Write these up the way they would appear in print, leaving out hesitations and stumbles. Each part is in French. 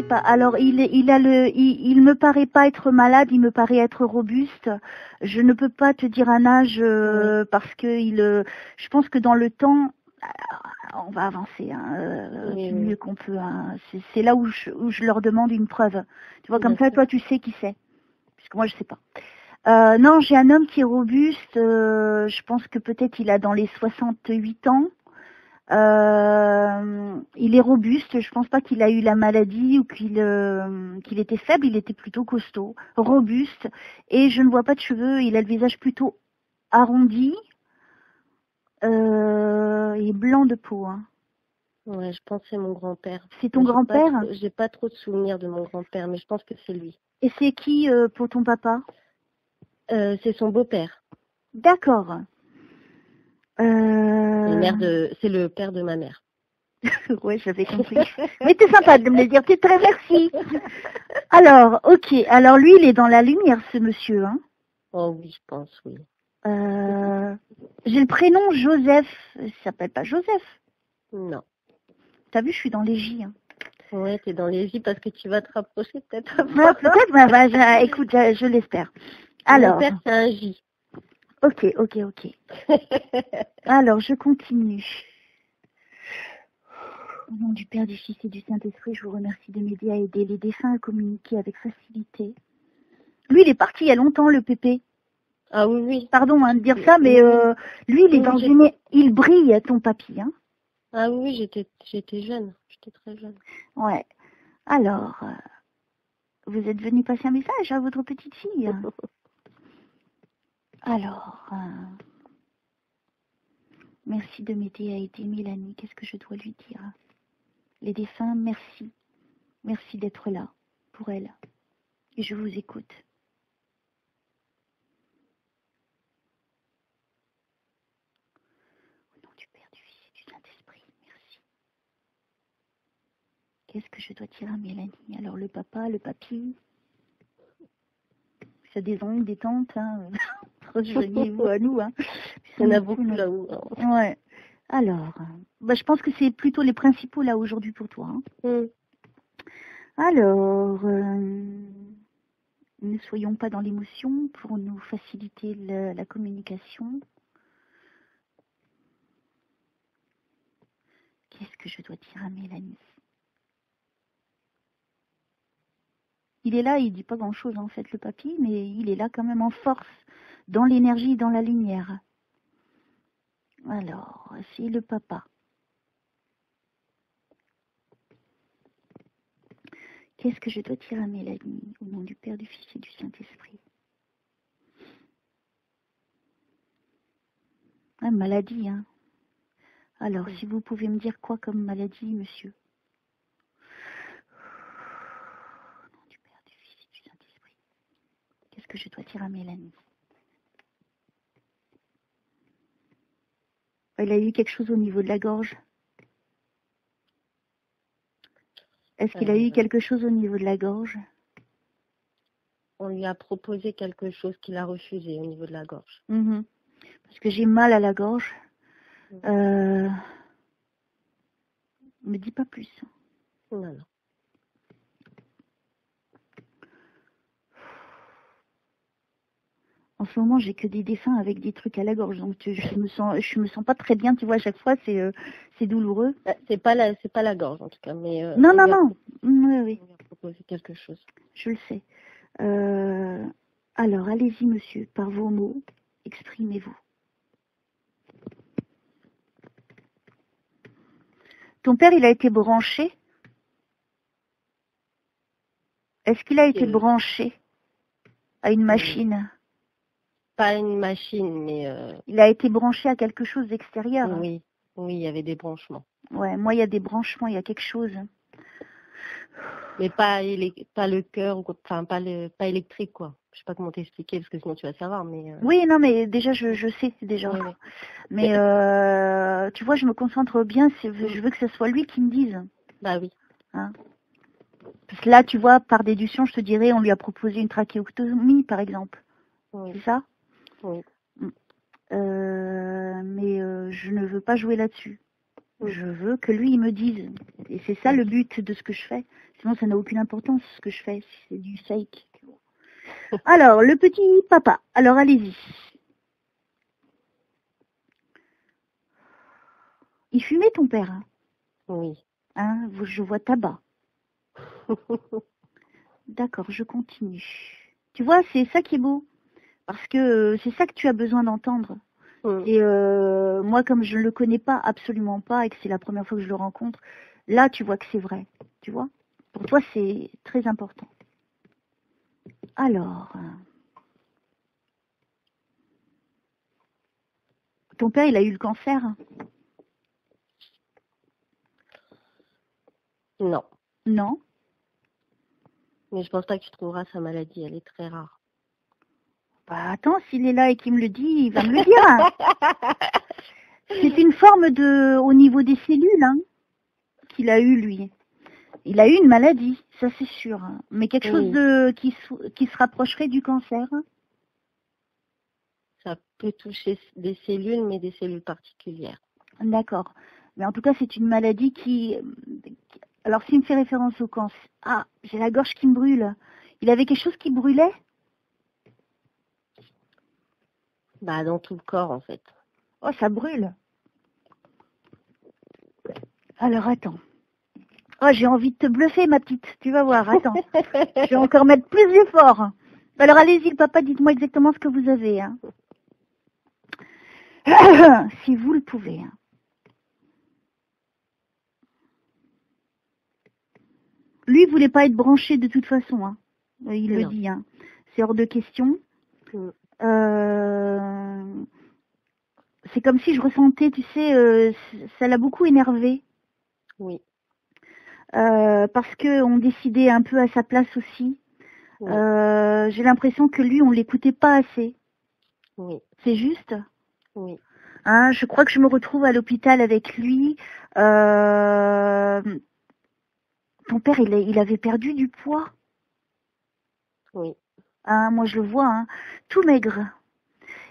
pas. Alors, il me paraît pas être malade, il me paraît être robuste. Je ne peux pas te dire un âge parce que je pense que dans le temps, on va avancer du mieux qu'on peut. Hein. C'est là où je leur demande une preuve. Tu vois, comme ça, toi, tu sais qui c'est. Puisque moi, je sais pas. Non, j'ai un homme qui est robuste. Je pense que peut-être il a dans les 68 ans. Il est robuste. Je pense pas qu'il a eu la maladie ou qu'il était faible. Il était plutôt costaud, robuste. Et je ne vois pas de cheveux. Il a le visage plutôt arrondi et blanc de peau. Hein. Ouais, je pense que c'est mon grand-père. C'est ton grand-père? J'ai pas trop de souvenirs de mon grand-père, mais je pense que c'est lui. Et c'est qui pour ton papa? C'est son beau-père. D'accord. C'est le père de ma mère. Ouais, j'avais compris. Mais t'es sympa de me le dire, t'es très merci. Alors, ok. Alors lui, il est dans la lumière, ce monsieur. Hein. Oh oui, je pense, oui. J'ai le prénom Joseph. Il s'appelle pas Joseph. Non. T'as vu, je suis dans les J. Hein. Ouais, t'es dans les J parce que tu vas te rapprocher peut-être. Peut-être, écoute, je l'espère. Alors. Mon père, c'est un J. Ok. Alors, je continue. Au nom du Père, du Fils et du Saint-Esprit, je vous remercie de m'aider à aider les défunts à communiquer avec facilité. Lui, il est parti il y a longtemps, le pépé. Ah oui. Pardon de dire ça, mais lui, il est dans une... Il brille, ton papy. Hein. Ah oui, j'étais jeune. J'étais très jeune. Ouais. Alors, vous êtes venu passer un message à votre petite fille. Alors, merci de m'aider à aider Mélanie. Qu'est-ce que je dois lui dire? Les défunts, merci. Merci d'être là pour elle. Et je vous écoute. Au nom du Père, du Fils et du Saint-Esprit, merci. Qu'est-ce que je dois dire à Mélanie? Alors, le papa, le papy, ça des oncles, des tantes, hein. Rejoignez-vous à nous, hein. Il y en a beaucoup là-haut. Ouais. Alors, je pense que c'est plutôt les principaux là aujourd'hui pour toi. Hein. Alors, ne soyons pas dans l'émotion pour nous faciliter la communication. Qu'est-ce que je dois dire à Mélanie? Il est là, il dit pas grand-chose en fait le papy, mais il est là quand même en force, dans l'énergie, dans la lumière. Alors, c'est le papa. Qu'est-ce que je dois dire à Mélanie, au nom du Père, du Fils et du Saint-Esprit? Ah, maladie, hein. Alors, si vous pouvez me dire quoi comme maladie, monsieur? Au nom du Père, du Fils et du Saint-Esprit. Qu'est-ce que je dois dire à Mélanie? Il a eu quelque chose au niveau de la gorge. Est-ce qu'il a eu quelque chose au niveau de la gorge? On lui a proposé quelque chose qu'il a refusé au niveau de la gorge. Parce que j'ai mal à la gorge. Me dis pas plus. Non. En ce moment, j'ai que des dessins avec des trucs à la gorge, donc je me sens pas très bien. Tu vois, à chaque fois, c'est douloureux. C'est pas la gorge en tout cas, mais non. Oui. On lui a proposé quelque chose. Je le sais. Alors, allez-y, monsieur, par vos mots, exprimez-vous. Ton père, il a été branché? Est-ce qu'il a été branché à une machine? Pas une machine, mais... Il a été branché à quelque chose d'extérieur? Oui, il y avait des branchements. Ouais, moi, il y a des branchements, il y a quelque chose. Mais pas le cœur, enfin, pas électrique, quoi. Je sais pas comment t'expliquer, parce que sinon tu vas savoir, mais... Oui, non, mais déjà, je sais, déjà. Oui. Mais, tu vois, je me concentre bien, je veux que ce soit lui qui me dise. Bah oui. Hein? Parce que là, tu vois, par déduction, je te dirais, on lui a proposé une trachéotomie, par exemple. Oui. C'est ça? Oui. Mais je ne veux pas jouer là-dessus. Je veux que lui, il me dise. Et c'est ça le but de ce que je fais. Sinon, ça n'a aucune importance ce que je fais, si c'est du fake. Alors, le petit papa. Alors, allez-y. Il fumait ton père, hein? Oui. Hein, je vois tabac. D'accord, je continue. Tu vois, c'est ça qui est beau. Parce que c'est ça que tu as besoin d'entendre. Et moi, comme je ne le connais pas, absolument pas, et que c'est la première fois que je le rencontre, là, tu vois que c'est vrai. Tu vois? Pour toi, c'est très important. Alors, ton père, il a eu le cancer? Non. Non? Mais je pense pas que tu trouveras sa maladie, elle est très rare. Bah attends, s'il est là et qu'il me le dit, il va me le dire. C'est une forme au niveau des cellules, hein, qu'il a eu, lui. Il a eu une maladie, ça c'est sûr. Mais quelque chose qui se rapprocherait du cancer. Ça peut toucher des cellules, mais des cellules particulières. D'accord. Mais en tout cas, c'est une maladie qui... Alors, s'il me fait référence au cancer... Ah, j'ai la gorge qui me brûle. Il avait quelque chose qui brûlait? Bah, dans tout le corps, en fait. Oh, ça brûle. Alors, attends. Oh, j'ai envie de te bluffer, ma petite. Tu vas voir, attends. Je vais encore mettre plus d'efforts. Alors, allez-y, le papa, dites-moi exactement ce que vous avez. Hein. Si vous le pouvez. Hein. Lui, il voulait pas être branché de toute façon. Hein. Il le dit. Hein. C'est hors de question. C'est comme si je ressentais, tu sais, ça l'a beaucoup énervé. Oui. Parce qu'on décidait un peu à sa place aussi. Oui. J'ai l'impression que lui, on l'écoutait pas assez. Oui. C'est juste? Oui. Hein, je crois que je me retrouve à l'hôpital avec lui. Ton père, il avait perdu du poids. Oui. Hein, moi, je le vois, hein, tout maigre.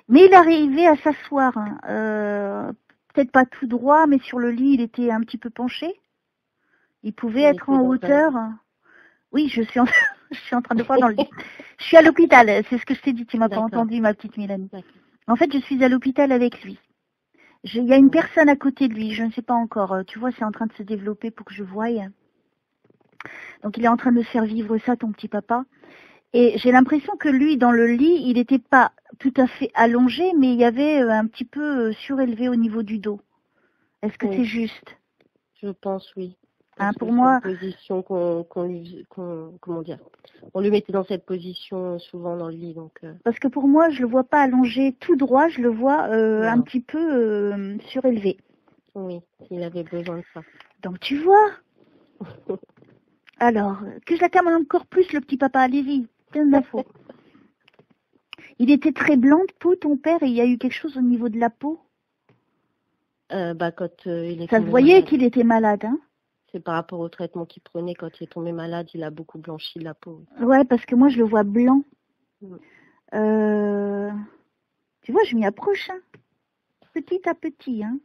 Mais il arrivait à s'asseoir. Hein, peut-être pas tout droit, mais sur le lit, il était un petit peu penché. Il pouvait être en hauteur. Oui, je suis en train de voir dans le lit. Je suis à l'hôpital, c'est ce que je t'ai dit. Tu m'as pas entendu, ma petite Mélanie. En fait, je suis à l'hôpital avec lui. Il y a une personne à côté de lui, je ne sais pas encore. Tu vois, c'est en train de se développer pour que je voie. Donc, il est en train de me faire vivre ça, ton petit papa. Et j'ai l'impression que lui, dans le lit, il n'était pas tout à fait allongé, mais il y avait un petit peu surélevé au niveau du dos. Est-ce que c'est juste? Je pense, oui. Hein, pour moi, position comment dire, on lui mettait dans cette position souvent dans le lit, donc. Parce que pour moi, je le vois pas allongé tout droit, je le vois un petit peu surélevé. Oui, il avait besoin de ça. Donc tu vois. Alors, que je l'acclame encore plus, le petit papa, allez-y, plein d'infos. Il était très blanc de peau, ton père, et il y a eu quelque chose au niveau de la peau. Quand il est. Ça se voyait qu'il était malade, hein. C'est par rapport au traitement qu'il prenait. Quand il est tombé malade, il a beaucoup blanchi la peau. Ouais, parce que moi, je le vois blanc. Tu vois, je m'y approche, hein. Petit à petit. Hein.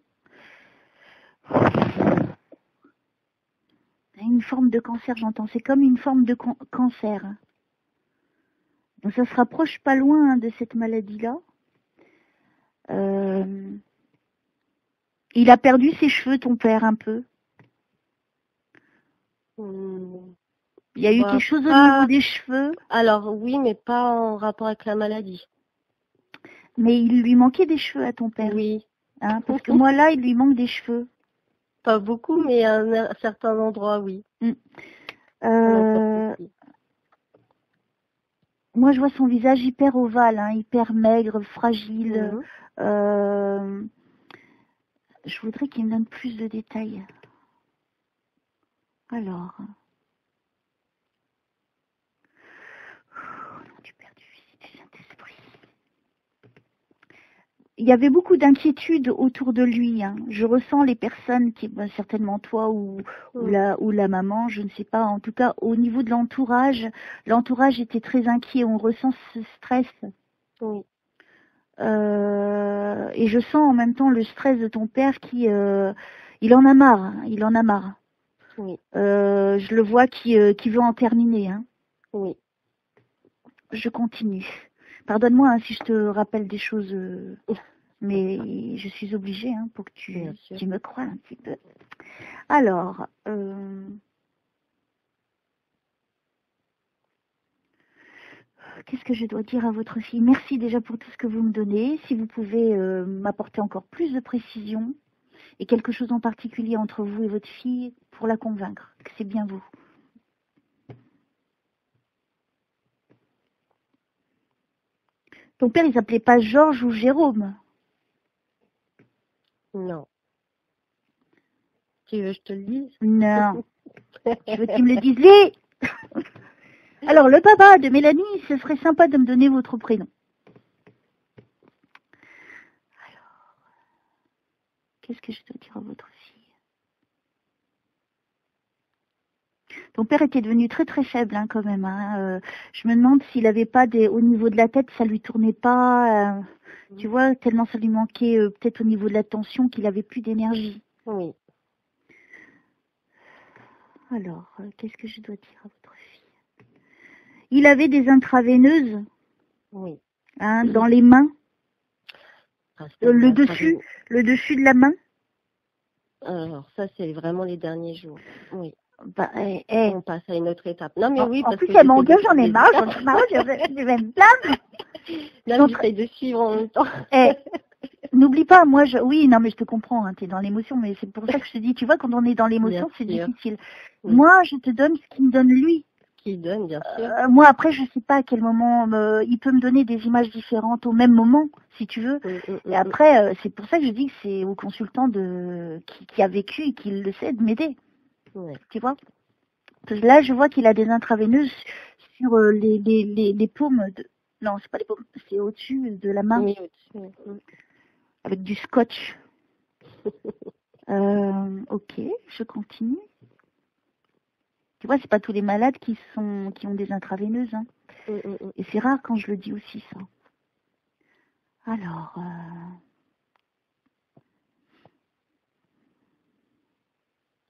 Une forme de cancer, j'entends. C'est comme une forme de cancer. Donc, ça se rapproche pas loin, hein, de cette maladie-là. Il a perdu ses cheveux, ton père, un peu. Il y a eu quelque chose au niveau des cheveux? Alors oui, mais pas en rapport avec la maladie. Mais il lui manquait des cheveux à ton père? Oui. Hein, parce que moi là, il lui manque des cheveux. Pas beaucoup, mais à un certain endroit, oui. Moi, je vois son visage hyper ovale, hein, hyper maigre, fragile. Je voudrais qu'il me donne plus de détails. Alors... Il y avait beaucoup d'inquiétudes autour de lui. Hein. Je ressens les personnes, certainement toi ou la maman, je ne sais pas. En tout cas, au niveau de l'entourage était très inquiet. On ressent ce stress. Oui. Et je sens en même temps le stress de ton père qui Il en a marre, hein, il en a marre. Oui. Je le vois qui veut en terminer. Hein. Oui. Je continue. Pardonne-moi hein, si je te rappelle des choses, mais je suis obligée hein, pour que tu me crois un petit peu. Alors, qu'est-ce que je dois dire à votre fille? Merci déjà pour tout ce que vous me donnez. Si vous pouvez m'apporter encore plus de précision et quelque chose en particulier entre vous et votre fille pour la convaincre que c'est bien vous. Ton père, il s'appelait pas Georges ou Jérôme? Non. Tu veux que je te le dise? Non. Je veux que tu me le dises. Lui. Alors, le papa de Mélanie, ce serait sympa de me donner votre prénom. Alors, qu'est-ce que je dois dire à votre fille? Ton père était devenu très très faible hein, quand même. Hein. Je me demande s'il n'avait pas au niveau de la tête, ça lui tournait pas. Tu vois, tellement ça lui manquait peut-être au niveau de la tension qu'il avait plus d'énergie. Oui. Alors, qu'est-ce que je dois dire à votre fille? Il avait des intraveineuses. Oui. Hein, dans les mains. Le dessus de la main. Alors ça c'est vraiment les derniers jours. Oui. Bah, On passe à une autre étape. Non mais oui. En plus, elle m'engueule, j'en ai marre, je vais me plaindre. Là, j'essaie de suivre en même temps. N'oublie pas, moi, oui, non, mais je te comprends, hein, tu es dans l'émotion, mais c'est pour ça que je te dis, tu vois, quand on est dans l'émotion, c'est difficile. Oui. Moi, je te donne ce qu'il me donne lui. Qu'il donne, bien sûr. Moi, après, je sais pas à quel moment, il peut me donner des images différentes au même moment, si tu veux. Et après, c'est pour ça que je dis que c'est au consultant qui a vécu et qui le sait de m'aider. Ouais. Tu vois? Parce que là, je vois qu'il a des intraveineuses sur les paumes de... Non, c'est pas les paumes, c'est au-dessus de la main. Oui, au-dessus. Avec du scotch. Ok, je continue. Tu vois, c'est pas tous les malades qui ont des intraveineuses. Hein. Et c'est rare quand je le dis aussi, ça. Alors...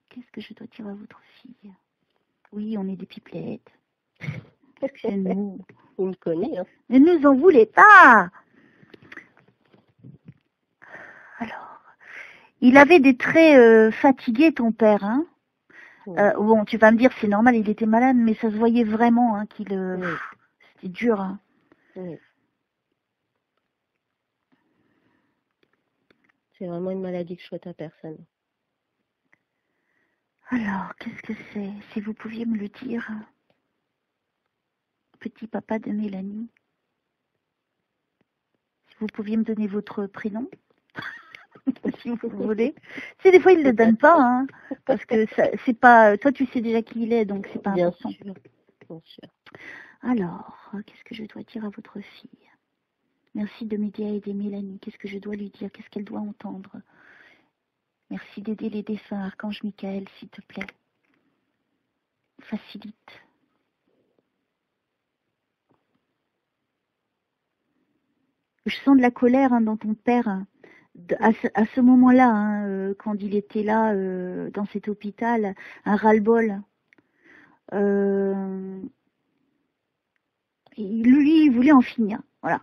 Qu'est-ce que je dois dire à votre fille? Oui, on est des pipelettes. C'est nous. Vous me connaissez, hein. Ne nous en voulez pas. Alors, il avait des traits fatigués, ton père, hein. Oui. Bon, tu vas me dire, c'est normal, il était malade, mais ça se voyait vraiment, hein, qu'il... Oui. C'était dur, hein. Oui. C'est vraiment une maladie que je souhaite à personne. Alors, qu'est-ce que c'est? Si vous pouviez me le dire. Petit papa de Mélanie. Si vous pouviez me donner votre prénom. Si vous voulez. Si des fois il ne le donne pas, hein, parce que c'est pas. Toi tu sais déjà qui il est, donc c'est pas bien important. Sûr. Bien sûr. Alors, qu'est-ce que je dois dire à votre fille? Merci de m'aider à aider Mélanie. Qu'est-ce que je dois lui dire? Qu'est-ce qu'elle doit entendre? Merci d'aider les défunts, Archange Michael, s'il te plaît. Facilite. Je sens de la colère hein, dans ton père. Hein. À ce moment-là, hein, quand il était là, dans cet hôpital, un ras-le-bol. Lui, il voulait en finir. Voilà.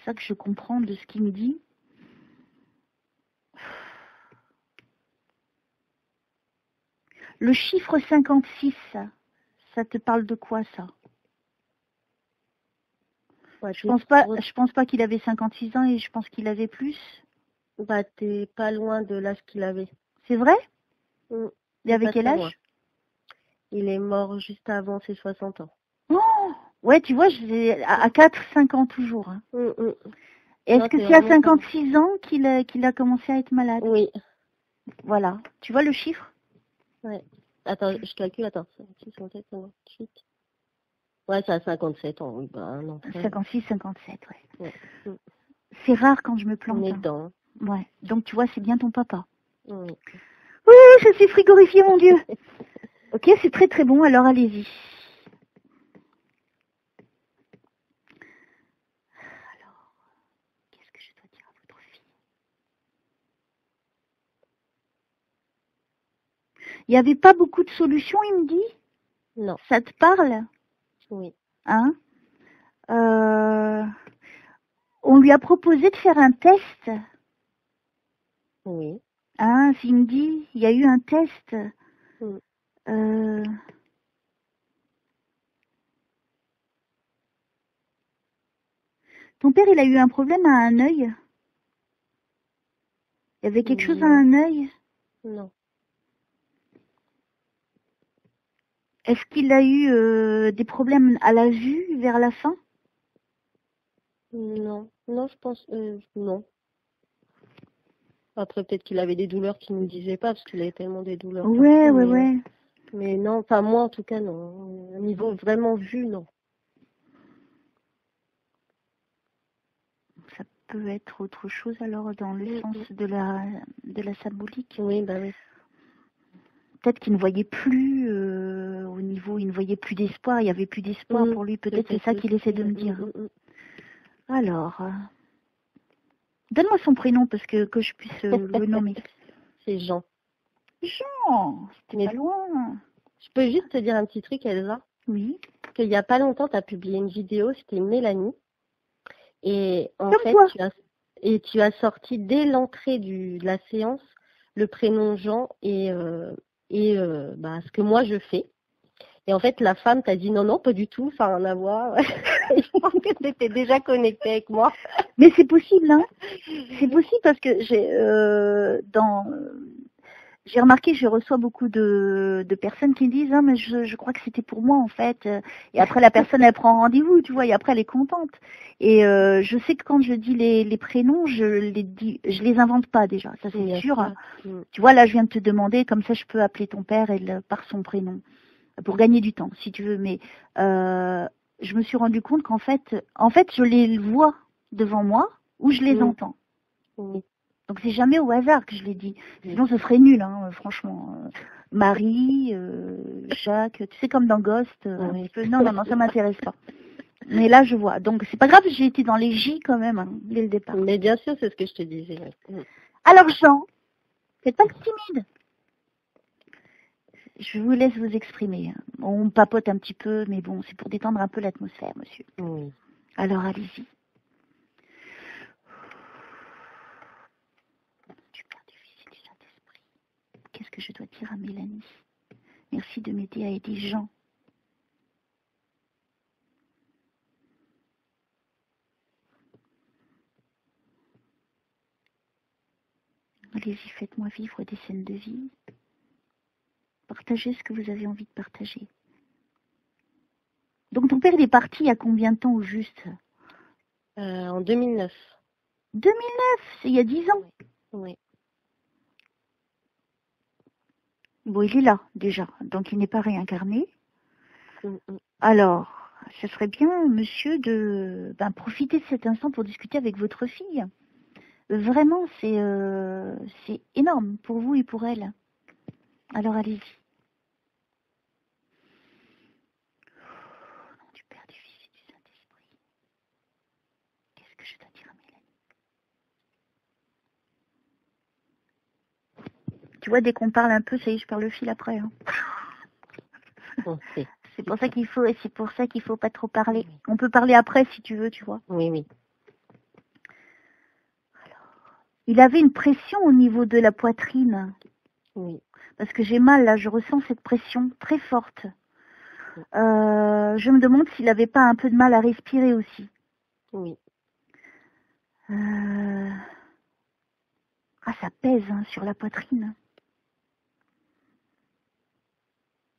Ça que je comprends de ce qu'il me dit. Le chiffre 56, ça te parle de quoi, ça? Ouais, je pense pas qu'il avait 56 ans et je pense qu'il avait plus. Bah, t'es pas loin de l'âge qu'il avait. C'est vrai? Il avait quel âge? Loin. Il est mort juste avant ses 60 ans. Oh ouais, tu vois, à 4-5 ans toujours. Hein. Est-ce que c'est à 56 ans qu'il a commencé à être malade? Oui. Voilà. Tu vois le chiffre? Ouais. Attends, je calcule, attends. 56, 57, 58. Ouais, c'est à 57 ans, oui, bah, non. 56, 57, ouais. C'est rare quand je me plante. On est dedans. Hein. Ouais. Donc, tu vois, c'est bien ton papa. Oui. Oui, je suis frigorifiée, mon Dieu. Ok, c'est très très bon, alors allez-y. Alors, qu'est-ce que je dois dire à votre fille? Il n'y avait pas beaucoup de solutions, il me dit? Non. Ça te parle? Oui. Hein? On lui a proposé de faire un test. Oui. Hein, Cindy, il y a eu un test. Ton père, il a eu un problème à un œil? Il y avait quelque chose à un œil? Non. Est-ce qu'il a eu des problèmes à la vue vers la fin? Non. Non, je pense... non. Après, peut-être qu'il avait des douleurs qu'il ne nous disait pas, parce qu'il avait tellement des douleurs. Ouais, partout, ouais. Mais non, enfin moi en tout cas, non. Au niveau vraiment vue, non. Ça peut être autre chose alors dans le sens de la symbolique. Oui, bah oui. Peut-être qu'il ne voyait plus au niveau, il ne voyait plus d'espoir, il n'y avait plus d'espoir pour lui. Peut-être c'est ça qu'il essaie de me dire. Alors, donne-moi son prénom parce que je puisse le nommer. C'est Jean. Jean, c'était pas loin. Je peux juste te dire un petit truc, Elsa? Oui. Qu'il y a pas longtemps, tu as publié une vidéo, c'était Mélanie. Et en fait, tu as sorti dès l'entrée de la séance le prénom Jean et ce que moi je fais. Et en fait, la femme t'a dit non, pas du tout, ça n'a rien à voir. Je pense que tu étais déjà connectée avec moi. Mais c'est possible, hein. C'est possible parce que j'ai remarqué, je reçois beaucoup de personnes qui me disent mais je crois que c'était pour moi en fait. Et après la personne elle prend rendez-vous, tu vois, et après elle est contente. Et je sais que quand je dis les prénoms, je les invente pas déjà, ça c'est sûr. Tu vois, là je viens de te demander, comme ça je peux appeler ton père par son prénom pour gagner du temps si tu veux. Mais je me suis rendu compte qu'en fait je les vois devant moi ou je les entends. Oui. Donc c'est jamais au hasard que je l'ai dit. Sinon ce serait nul, hein, franchement. Marie, Jacques, tu sais comme dans Ghost. Un petit peu. Non, ça m'intéresse pas. Mais là je vois. Donc c'est pas grave, j'ai été dans les J quand même, hein, dès le départ. Mais bien sûr, c'est ce que je te disais. Alors Jean, faites pas timide. Je vous laisse vous exprimer. On papote un petit peu, mais bon, c'est pour détendre un peu l'atmosphère, monsieur. Oui. Alors allez-y. Du Père, du Fils et du Saint-Esprit. Qu'est-ce que je dois dire à Mélanie? Merci de m'aider à aider Jean. Allez-y, faites-moi vivre des scènes de vie. Partagez ce que vous avez envie de partager. Donc ton père il est parti il y a combien de temps au juste? En 2009. 2009, c'est il y a 10 ans. Oui. Bon, il est là déjà, donc il n'est pas réincarné. Alors, ce serait bien, monsieur, de profiter de cet instant pour discuter avec votre fille. Vraiment, c'est énorme pour vous et pour elle. Alors allez-y. Au nom du Père, du Fils et du Saint-Esprit. Qu'est-ce que je dois dire à Mélanie? Tu vois, dès qu'on parle un peu, ça y est, je perds le fil après. Hein. Okay. C'est pour ça qu'il faut pas trop parler. On peut parler après si tu veux, tu vois. Oui, oui. Il avait une pression au niveau de la poitrine. Oui. Parce que j'ai mal, là, je ressens cette pression très forte. Je me demande s'il n'avait pas un peu de mal à respirer aussi. Oui. Ça pèse hein, sur la poitrine.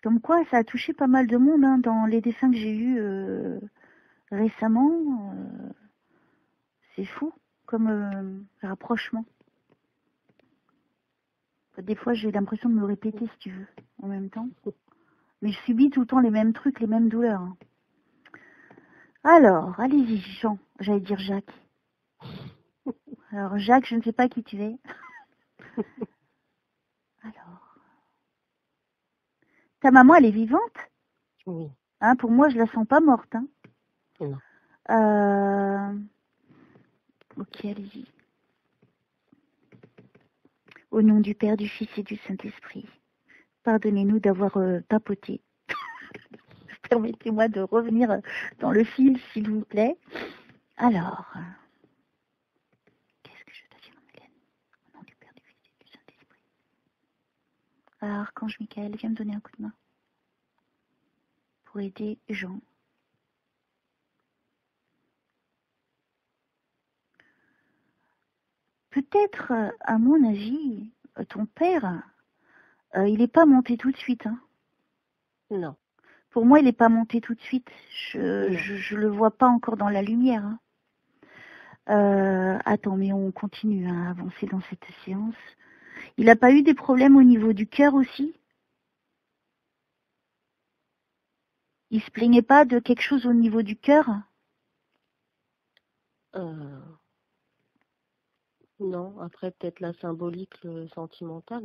Comme quoi, ça a touché pas mal de monde hein, dans les dessins que j'ai eus récemment. C'est fou comme rapprochement. Des fois, j'ai l'impression de me répéter, si tu veux, en même temps. Mais je subis tout le temps les mêmes trucs, les mêmes douleurs. Hein. Alors, allez-y, Jean. J'allais dire Jacques. Alors, Jacques, je ne sais pas qui tu es. Alors. Ta maman, elle est vivante? Oui. Hein, pour moi, je la sens pas morte. Hein. Non. Ok, allez-y. Au nom du Père, du Fils et du Saint-Esprit. Pardonnez-nous d'avoir papoté. Permettez-moi de revenir dans le fil, s'il vous plaît. Alors, qu'est-ce que je dois dire, Mélène? Au nom du Père, du Fils et du Saint-Esprit. Alors, Archange Michael, viens me donner un coup de main pour aider Jean. Peut-être, à mon avis, ton père, il n'est pas monté tout de suite. Hein. Non. Pour moi, il n'est pas monté tout de suite. Je le vois pas encore dans la lumière. Hein. Attends, mais on continue à avancer dans cette séance. Il n'a pas eu des problèmes au niveau du cœur aussi? Il se plaignait pas de quelque chose au niveau du cœur? Non, après peut-être la symbolique, le sentimental,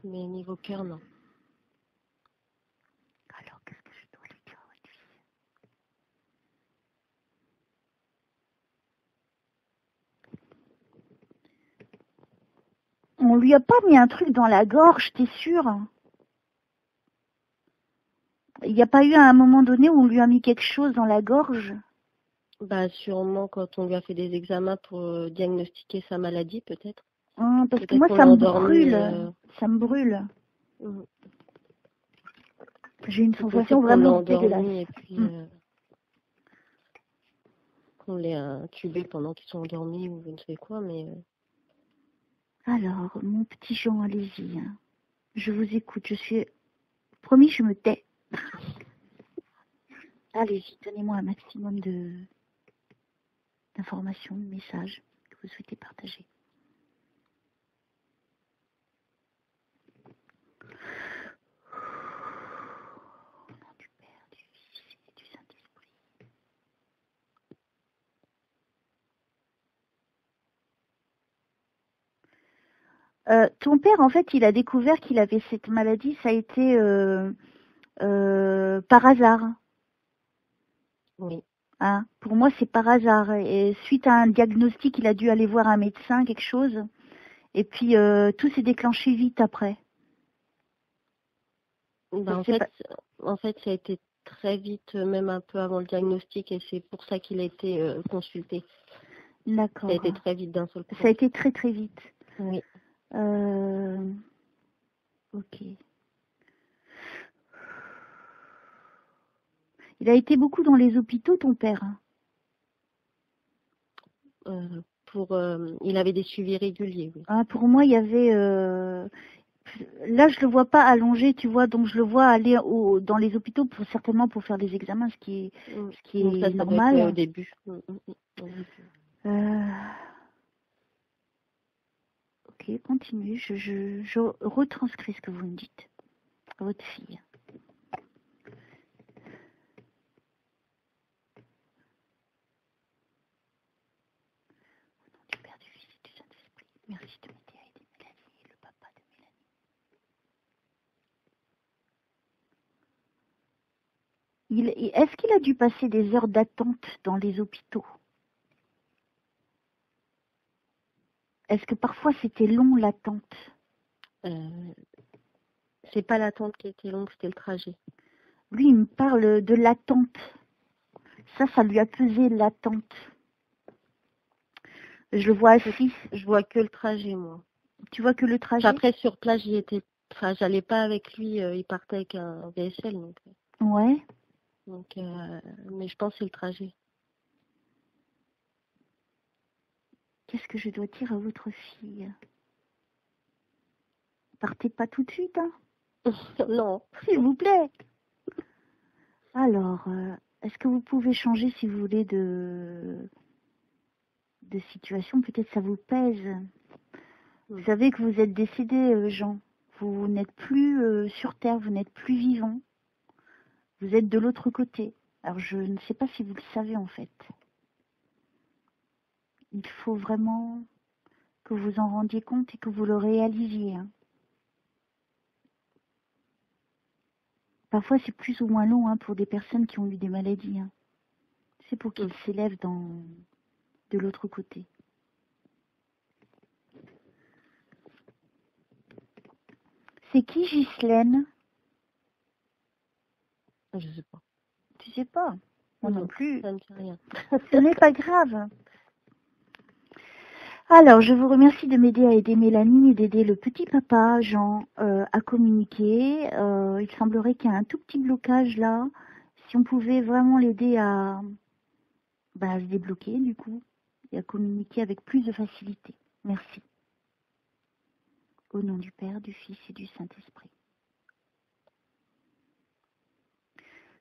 mais niveau cœur, non. Alors, qu'est-ce que je dois lui dire aujourd'hui? On lui a pas mis un truc dans la gorge, t'es sûr? Il n'y a pas eu à un moment donné où on lui a mis quelque chose dans la gorge? Bah sûrement quand on lui a fait des examens pour diagnostiquer sa maladie, peut-être. Parce que moi, ça me brûle. Ça me brûle. J'ai une sensation vraiment dégueulasse. Et puis qu'on les a intubés pendant qu'ils sont endormis ou je ne sais quoi, mais... Alors, mon petit Jean, allez-y. Hein. Je vous écoute. Je suis... Promis, je me tais. Allez-y, donnez-moi un maximum d'informations, de messages que vous souhaitez partager. Au nom du Père, du Fils et du Saint-Esprit. Ton père, en fait, il a découvert qu'il avait cette maladie, ça a été par hasard. Oui. Hein, pour moi, c'est par hasard. Et suite à un diagnostic, il a dû aller voir un médecin, quelque chose. Et puis, tout s'est déclenché vite après. Bah, en fait, ça a été très vite, même un peu avant le diagnostic, et c'est pour ça qu'il a été consulté. D'accord. Ça a été très vite d'un seul coup. Ça a été très très vite. Oui. Ok. Il a été beaucoup dans les hôpitaux, ton père? Il avait des suivis réguliers, oui. Ah, pour moi, il y avait... Là, je le vois pas allongé, tu vois, donc je le vois aller dans les hôpitaux certainement pour faire des examens, ce qui est ça normal. Doit être, au début. Ok, continue. Je retranscris ce que vous me dites. Votre fille. Au nom du Père, du Fils et du Saint-Esprit, merci de m'aider à aider Mélanie et le papa de Mélanie. Est-ce qu'il a dû passer des heures d'attente dans les hôpitaux? Est-ce que parfois c'était long l'attente? C'est pas l'attente qui était longue, c'était le trajet. Lui, il me parle de l'attente. Ça lui a pesé l'attente. Je le vois assis. Je vois que le trajet, moi. Tu vois que le trajet? Après, sur place, j'allais pas avec lui, il partait avec un VSL. Donc... Ouais. Donc, mais je pense que c'est le trajet. Qu'est-ce que je dois dire à votre fille? Partez pas tout de suite, hein? Non. S'il vous plaît. Alors, est-ce que vous pouvez changer, si vous voulez, de situation? Peut-être ça vous pèse. Vous savez que vous êtes décédé, Jean. Vous n'êtes plus sur Terre, vous n'êtes plus vivant. Vous êtes de l'autre côté. Alors, je ne sais pas si vous le savez, en fait. Il faut vraiment que vous en rendiez compte et que vous le réalisiez. Hein. Parfois, c'est plus ou moins long hein, pour des personnes qui ont eu des maladies. Hein. C'est pour qu'ils s'élèvent de l'autre côté. C'est qui Ghislaine? Je sais pas. Tu sais pas? Moi non plus. Ça ne dit rien. Ce n'est pas grave. Alors, je vous remercie de m'aider à aider Mélanie et d'aider le petit papa, Jean, à communiquer. Il semblerait qu'il y a un tout petit blocage là. Si on pouvait vraiment l'aider à se débloquer du coup et à communiquer avec plus de facilité. Merci. Au nom du Père, du Fils et du Saint-Esprit.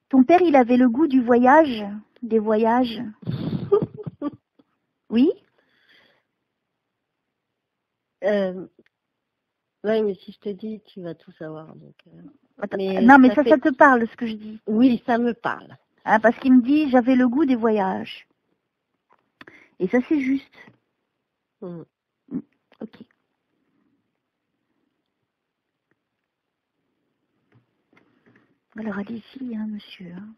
Ton père, il avait le goût du voyage, des voyages. Oui? Oui, mais si je te dis, tu vas tout savoir. Donc, non, mais ça te parle, ce que je dis. Oui, ça me parle. Hein, parce qu'il me dit, j'avais le goût des voyages. Et ça, c'est juste. Ok. Alors, allez-y, hein, monsieur. Hein.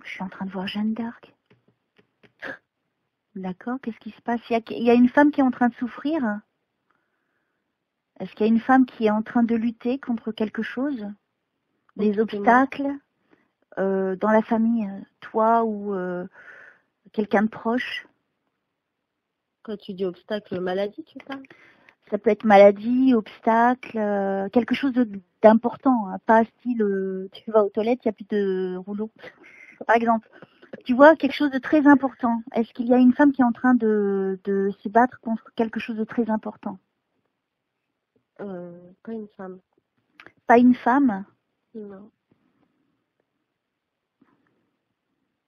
Je suis en train de voir Jeanne d'Arc. D'accord, qu'est-ce qui se passe? Il y a une femme qui est en train de souffrir. Est-ce qu'il y a une femme qui est en train de lutter contre quelque chose? Des obstacles dans la famille, toi ou quelqu'un de proche? Quand tu dis obstacle, maladie, tu parles? Ça peut être maladie, obstacle, quelque chose d'important, hein, pas style tu vas aux toilettes, il n'y a plus de rouleau. Par exemple, tu vois quelque chose de très important. Est-ce qu'il y a une femme qui est en train de se battre contre quelque chose de très important? Pas une femme. Pas une femme? Non.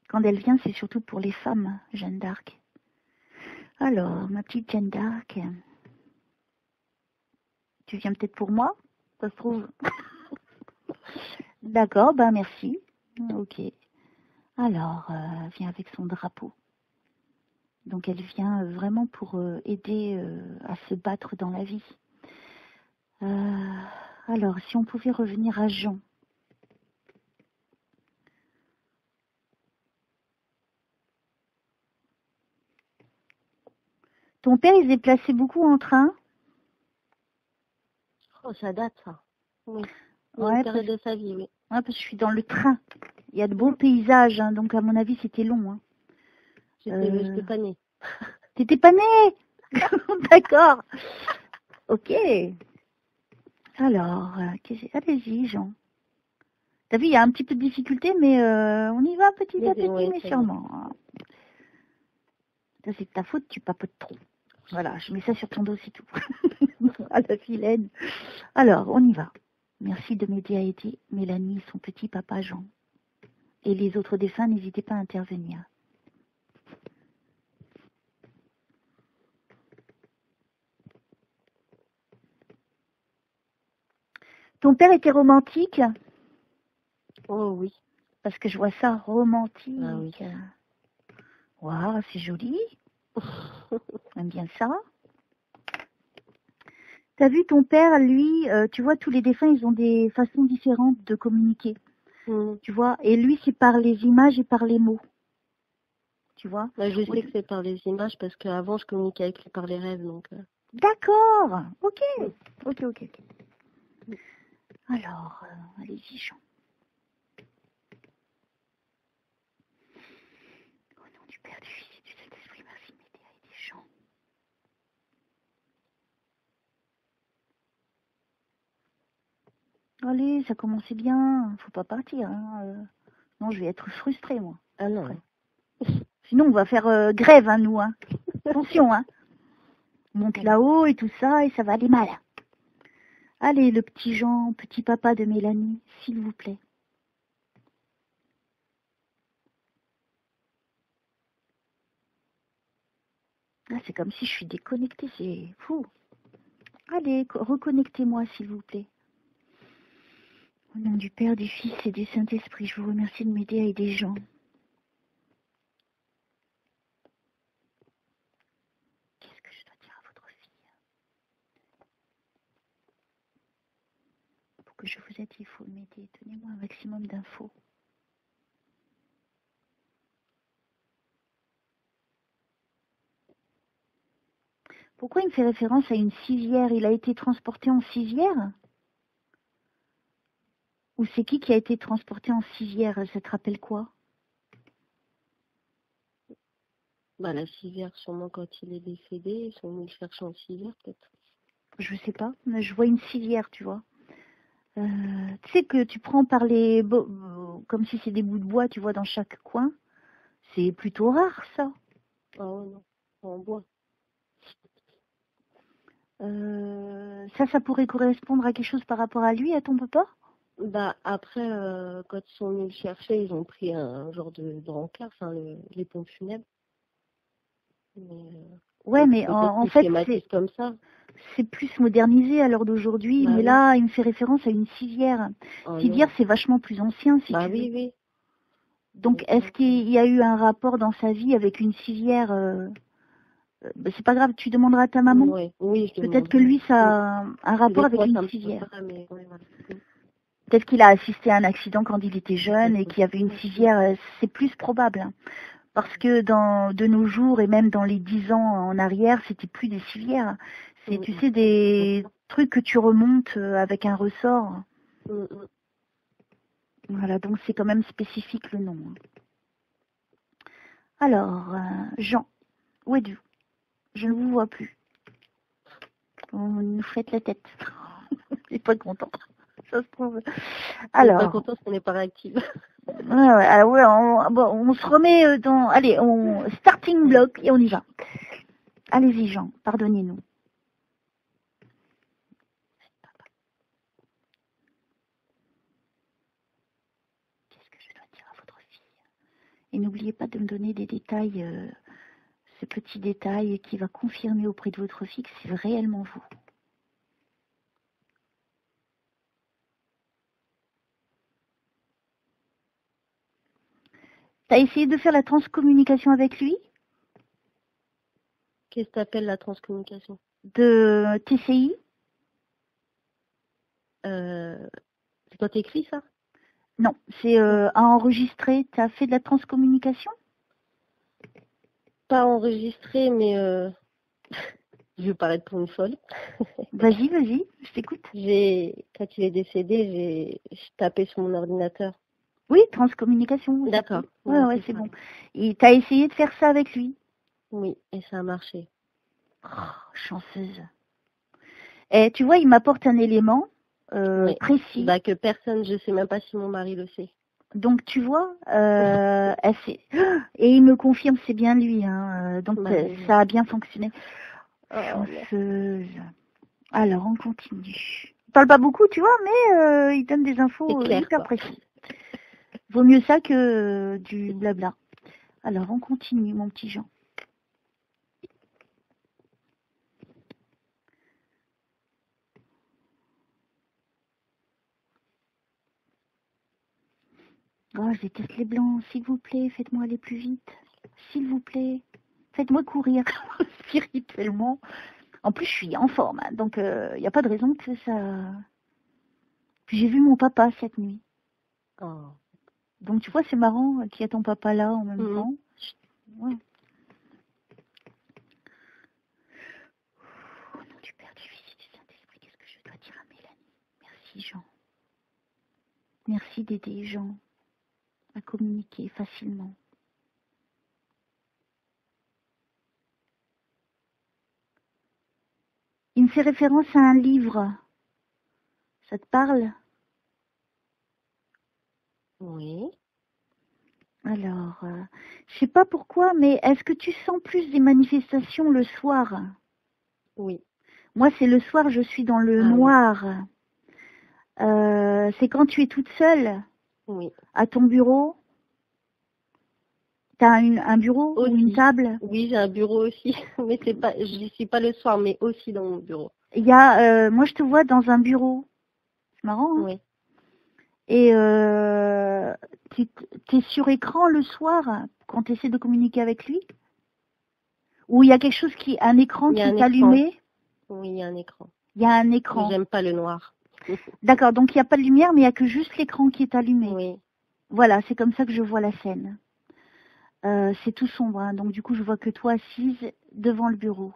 Quand elle vient, c'est surtout pour les femmes, Jeanne d'Arc. Alors, ma petite Jeanne d'Arc, tu viens peut-être pour moi, ça se trouve. D'accord, ben merci. Ok. Alors, vient avec son drapeau. Donc elle vient vraiment pour aider à se battre dans la vie. Alors, si on pouvait revenir à Jean. Ton père, il se déplaçait beaucoup en train? Oh, ça date, ça. Oui. Ouais, une période de sa vie, oui. Ouais, parce que je suis dans le train. Il y a de beaux paysages, hein, donc à mon avis, c'était long. Hein. J'étais pas née. T'étais pas née? D'accord. Ok. Alors, allez-y, Jean. T'as vu, il y a un petit peu de difficulté, mais on y va petit à petit, mais sûrement. Hein. Ça, c'est de ta faute, tu papotes trop. Voilà, je mets ça sur ton dos, c'est tout. À la vilaine. Alors, on y va. Merci de m'aider à aider Mélanie et son petit papa Jean. Et les autres défunts, n'hésitez pas à intervenir. Ton père était romantique? Oh oui. Parce que je vois ça romantique. Ah oui. Waouh, c'est joli. J'aime bien ça. T'as vu ton père, lui, tu vois, tous les défunts, ils ont des façons différentes de communiquer. Tu vois, et lui, c'est par les images et par les mots. Tu vois. Bah, je sais que c'est par les images parce qu'avant, je communiquais avec lui par les rêves. Donc. D'accord. Ok. Ok. Alors, allez-y, Jean. Au nom du Père, du Fils et du Saint-Esprit, merci de m'aider à aider Jean. Allez, ça commençait bien. Faut pas partir. Hein. Non, je vais être frustrée, moi. Ah non. Sinon, on va faire grève, hein, nous. Hein. Attention, hein. On monte là-haut et tout ça, et ça va aller mal. Allez, le petit Jean, petit papa de Mélanie, s'il vous plaît. Ah, c'est comme si je suis déconnectée, c'est fou. Allez, reconnectez-moi, s'il vous plaît. Au nom du Père, du Fils et du Saint-Esprit, je vous remercie de m'aider à aider Jean. Qu'est-ce que je dois dire à votre fille? Pour que je vous aide, il faut m'aider. Donnez-moi un maximum d'infos. Pourquoi il me fait référence à une civière? Il a été transporté en civière? Ou c'est qui a été transporté en civière? Ça te rappelle quoi? Bah, la civière, sûrement quand il est décédé, ils sont venus le chercher en civière, peut-être. Je sais pas, mais je vois une civière, tu vois. Tu sais que tu prends par les... comme si c'est des bouts de bois, tu vois, dans chaque coin. C'est plutôt rare, ça. Ah ouais, non, en bois. Ça pourrait correspondre à quelque chose par rapport à lui, à ton papa? Bah, après, quand ils sont venus le chercher, ils ont pris un genre de brancard, enfin, les pompes funèbres. Mais, ouais, mais en fait, comme ça. C'est plus modernisé à l'heure d'aujourd'hui, Bah, mais oui. là, il me fait référence à une civière. Oh, civière, c'est vachement plus ancien, si bah, tu oui, veux. oui. Donc, est-ce qu'il y a eu un rapport dans sa vie avec une civière c'est pas grave, tu demanderas à ta maman. Ouais. Oui, peut-être que lui, ça a un rapport avec une civière. Peut-être qu'il a assisté à un accident quand il était jeune et qu'il y avait une civière. C'est plus probable. Hein. Parce que de nos jours, et même dans les 10 ans en arrière, c'était plus des civières. C'est, tu sais, des trucs que tu remontes avec un ressort. Voilà, donc c'est quand même spécifique le nom. Alors, Jean, où êtes-vous? Je ne vous vois plus. Vous nous faites la tête. Je suis pas content. Ça se trouve. Alors. Je suis pas content parce qu'on n'est pas réactive. On se remet dans... Allez, starting block et on y va. Allez-y, Jean, pardonnez-nous. Qu'est-ce que je dois dire à votre fille? Et n'oubliez pas de me donner des détails, ce petit détail qui va confirmer auprès de votre fille que c'est réellement vous. T'as essayé de faire la transcommunication avec lui? Qu'est-ce que t'appelles la transcommunication? De TCI? C'est quand t'écris ça? Non, c'est à enregistrer. T'as fait de la transcommunication? Pas enregistré, mais je vais paraître pour une folle. Vas-y, je t'écoute. Quand il est décédé, j'ai tapé sur mon ordinateur. Oui, transcommunication. D'accord. Ouais, c'est bon. Et t'as essayé de faire ça avec lui? Oui, et ça a marché. Oh, chanceuse. Et tu vois, il m'apporte un élément précis. Bah, que personne, je sais même pas si mon mari le sait. Donc tu vois, elle sait. Et il me confirme, c'est bien lui. Hein, donc ça a bien fonctionné. Chanceuse. Alors, on continue. Il parle pas beaucoup, tu vois, mais il donne des infos hyper précises. Vaut mieux ça que du blabla. Alors, on continue, mon petit Jean. Oh, je déteste les blancs. S'il vous plaît, faites-moi aller plus vite. S'il vous plaît, faites-moi courir spirituellement. En plus, je suis en forme, hein, donc il n'y a pas de raison que ça... Puis j'ai vu mon papa cette nuit. Oh. Donc tu vois, c'est marrant qu'il y a ton papa là en même temps. Ouais. Au nom du Père, du Fils et du Saint-Esprit, qu'est-ce que je dois dire à Mélanie? Merci Jean. Merci d'aider Jean à communiquer facilement. Il me fait référence à un livre. Ça te parle? Oui. Alors, je sais pas pourquoi, mais est-ce que tu sens plus des manifestations le soir? Oui. Moi, c'est le soir, je suis dans le noir. C'est quand tu es toute seule? Oui. À ton bureau? T'as un bureau ou une table? Oui, j'ai un bureau aussi, mais c'est pas, je suis pas le soir, mais aussi dans mon bureau. Il y a, moi je te vois dans un bureau. C'est marrant, hein? Oui. Et tu es sur écran le soir quand tu essaies de communiquer avec lui? Ou il y a quelque chose un écran qui est allumé? Oui, il y a un écran. Il y a un écran. J'aime pas le noir. D'accord, donc il n'y a pas de lumière, mais il n'y a que juste l'écran qui est allumé. Oui. Voilà, c'est comme ça que je vois la scène. C'est tout sombre, hein, donc du coup je vois que toi assise devant le bureau.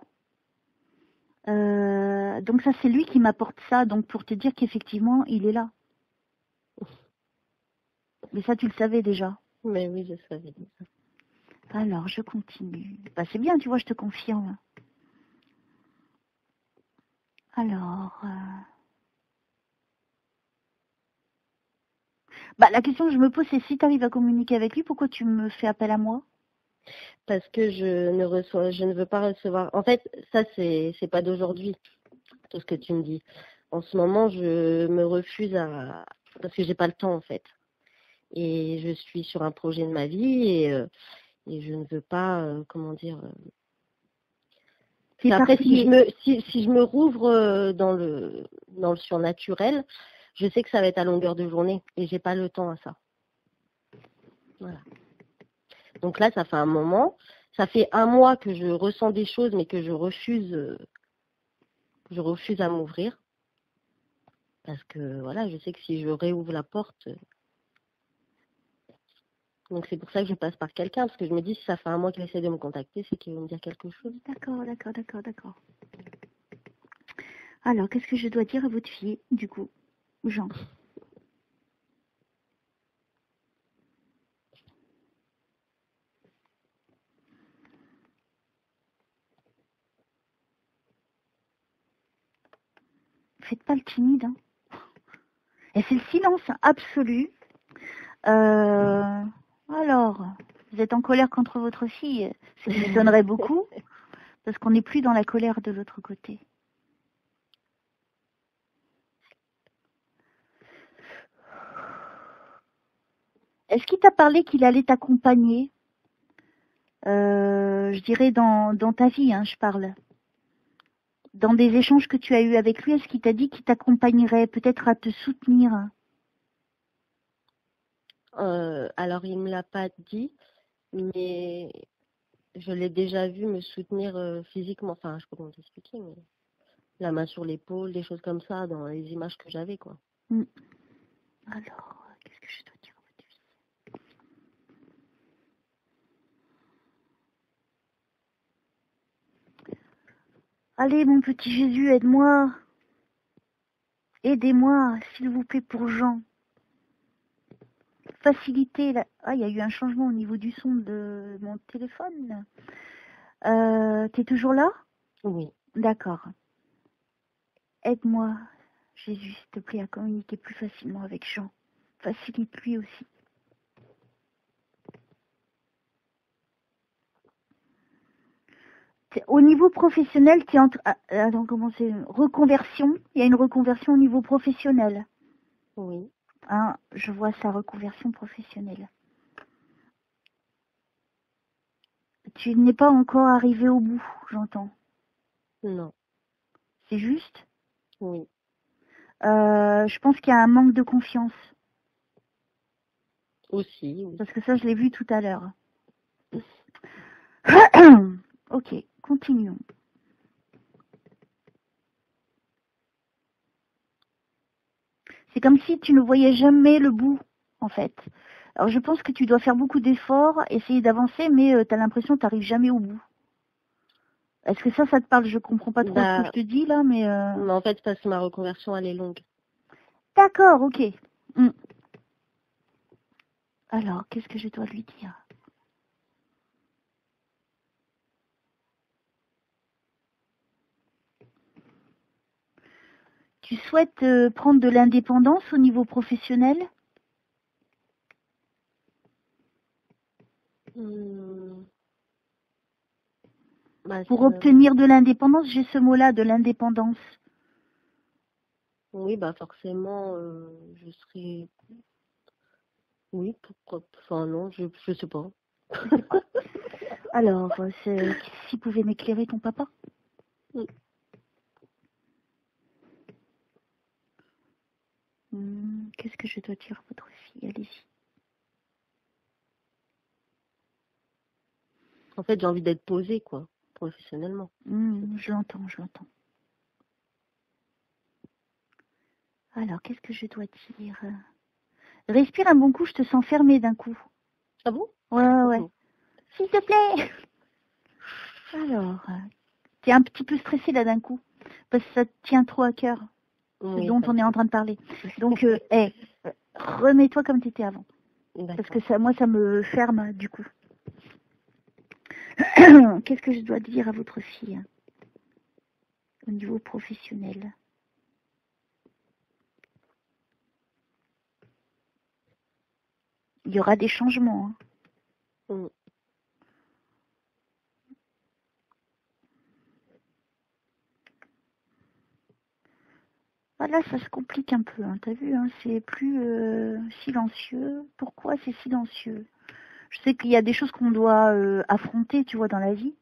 Donc ça, c'est lui qui m'apporte ça, donc pour te dire qu'effectivement, il est là. Mais ça, tu le savais déjà. Mais oui, je savais. Alors, je continue. Bah, c'est bien, tu vois, je te confirme. Alors... Bah, la question que je me pose, c'est si tu arrives à communiquer avec lui, pourquoi tu me fais appel à moi? Parce que je ne veux pas recevoir. En fait, ça, c'est pas d'aujourd'hui, tout ce que tu me dis. En ce moment, je me refuse parce que j'ai pas le temps, en fait. Et je suis sur un projet de ma vie et je ne veux pas, comment dire. Après, si je me rouvre dans le surnaturel, je sais que ça va être à longueur de journée et j'ai pas le temps à ça. Voilà. Donc là, ça fait un moment, ça fait un mois que je ressens des choses, mais que je refuse à m'ouvrir. Parce que voilà, je sais que si je réouvre la porte, donc c'est pour ça que je passe par quelqu'un, parce que je me dis si ça fait un mois qu'il essaie de me contacter, c'est qu'il veut me dire quelque chose. D'accord. Alors, qu'est-ce que je dois dire à votre fille, du coup, Jean? Faites pas le timide, hein. Et c'est le silence absolu. Alors, vous êtes en colère contre votre fille, ça m'étonnerait beaucoup, parce qu'on n'est plus dans la colère de l'autre côté. Est-ce qu'il t'a parlé qu'il allait t'accompagner, je dirais dans ta vie, hein, je parle. Dans des échanges que tu as eus avec lui, est-ce qu'il t'a dit qu'il t'accompagnerait peut-être à te soutenir? Alors, il ne me l'a pas dit, mais je l'ai déjà vu me soutenir physiquement. Enfin, je ne sais pas comment t'expliquer, mais la main sur l'épaule, des choses comme ça, dans les images que j'avais, quoi. Alors, qu'est-ce que je dois dire à votre fille? Allez, mon petit Jésus, aide-moi. Aidez-moi, s'il vous plaît, pour Jean. Facilitez la... Ah, il y a eu un changement au niveau du son de mon téléphone. T'es toujours là? Oui. D'accord. Aide-moi, Jésus, s'il te plaît, à communiquer plus facilement avec Jean. Facilite-lui aussi. Au niveau professionnel, tu es entre... Attends, comment c'est? Reconversion. Il y a une reconversion au niveau professionnel. Oui. Hein, je vois sa reconversion professionnelle. Tu n'es pas encore arrivé au bout, j'entends. Non. C'est juste? Oui. Je pense qu'il y a un manque de confiance. Aussi, oui. Parce que ça, je l'ai vu tout à l'heure. Ok, continuons. C'est comme si tu ne voyais jamais le bout, en fait. Alors, je pense que tu dois faire beaucoup d'efforts, essayer d'avancer, mais tu as l'impression que tu n'arrives jamais au bout. Est-ce que ça te parle? Je comprends pas trop ce que je te dis, là, mais... Mais en fait, parce que ma reconversion, elle est longue. D'accord, ok. Alors, qu'est-ce que je dois lui dire? Tu souhaites prendre de l'indépendance au niveau professionnel? Bah, pour obtenir de l'indépendance, j'ai ce mot-là, de l'indépendance. Oui, bah forcément, je serais... Oui, pourquoi... Enfin non, je sais pas. Alors, s'il pouvait m'éclairer ton papa? Oui. Qu'est-ce que je dois dire à votre fille? Allez-y. En fait, j'ai envie d'être posée, quoi, professionnellement. Je l'entends. Alors, qu'est-ce que je dois dire? Respire un bon coup, je te sens fermée d'un coup. Ah bon? Ouais. S'il te plaît. Alors, t'es un petit peu stressée là d'un coup. parce que ça te tient trop à cœur, ce dont on est en train de parler. Donc, remets-toi comme tu étais avant. Parce que ça, moi, ça me ferme, du coup. Qu'est-ce que je dois dire à votre fille au niveau professionnel? Il y aura des changements. Hein. Là, ça se complique un peu, hein, t'as vu, hein, c'est plus silencieux. Pourquoi c'est silencieux? Je sais qu'il y a des choses qu'on doit affronter, tu vois, dans la vie,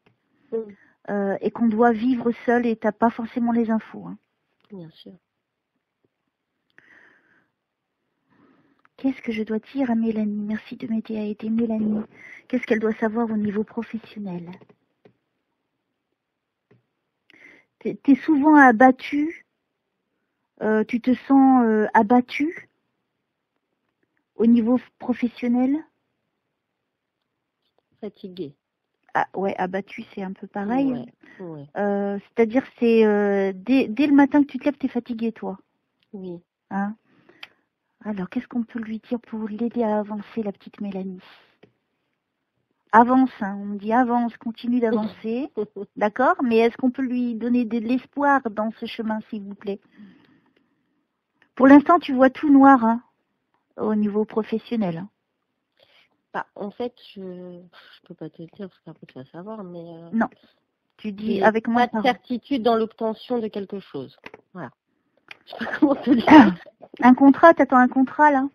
et qu'on doit vivre seul et t'as pas forcément les infos. Hein. Bien sûr. Qu'est-ce que je dois dire à Mélanie? Merci de m'aider à aider Mélanie. Qu'est-ce qu'elle doit savoir au niveau professionnel? T'es souvent abattue. Tu te sens abattue au niveau professionnel? Fatiguée. Ah, ouais, abattue, c'est un peu pareil. Ouais. C'est-à-dire, c'est dès le matin que tu te lèves, t'es fatiguée, toi. Oui. Hein? Alors, qu'est-ce qu'on peut lui dire pour l'aider à avancer, la petite Mélanie? Avance, hein, on me dit avance, continue d'avancer, d'accord? Mais est-ce qu'on peut lui donner de l'espoir dans ce chemin, s'il vous plaît? Pour l'instant, tu vois tout noir, hein, au niveau professionnel. Bah, en fait, je peux pas te le dire parce qu'après tu vas savoir, mais... Non, tu dis avec moi. Pas de certitude dans l'obtention de quelque chose. Voilà. Je sais pas comment te dire. Un contrat, t'attends un contrat, là?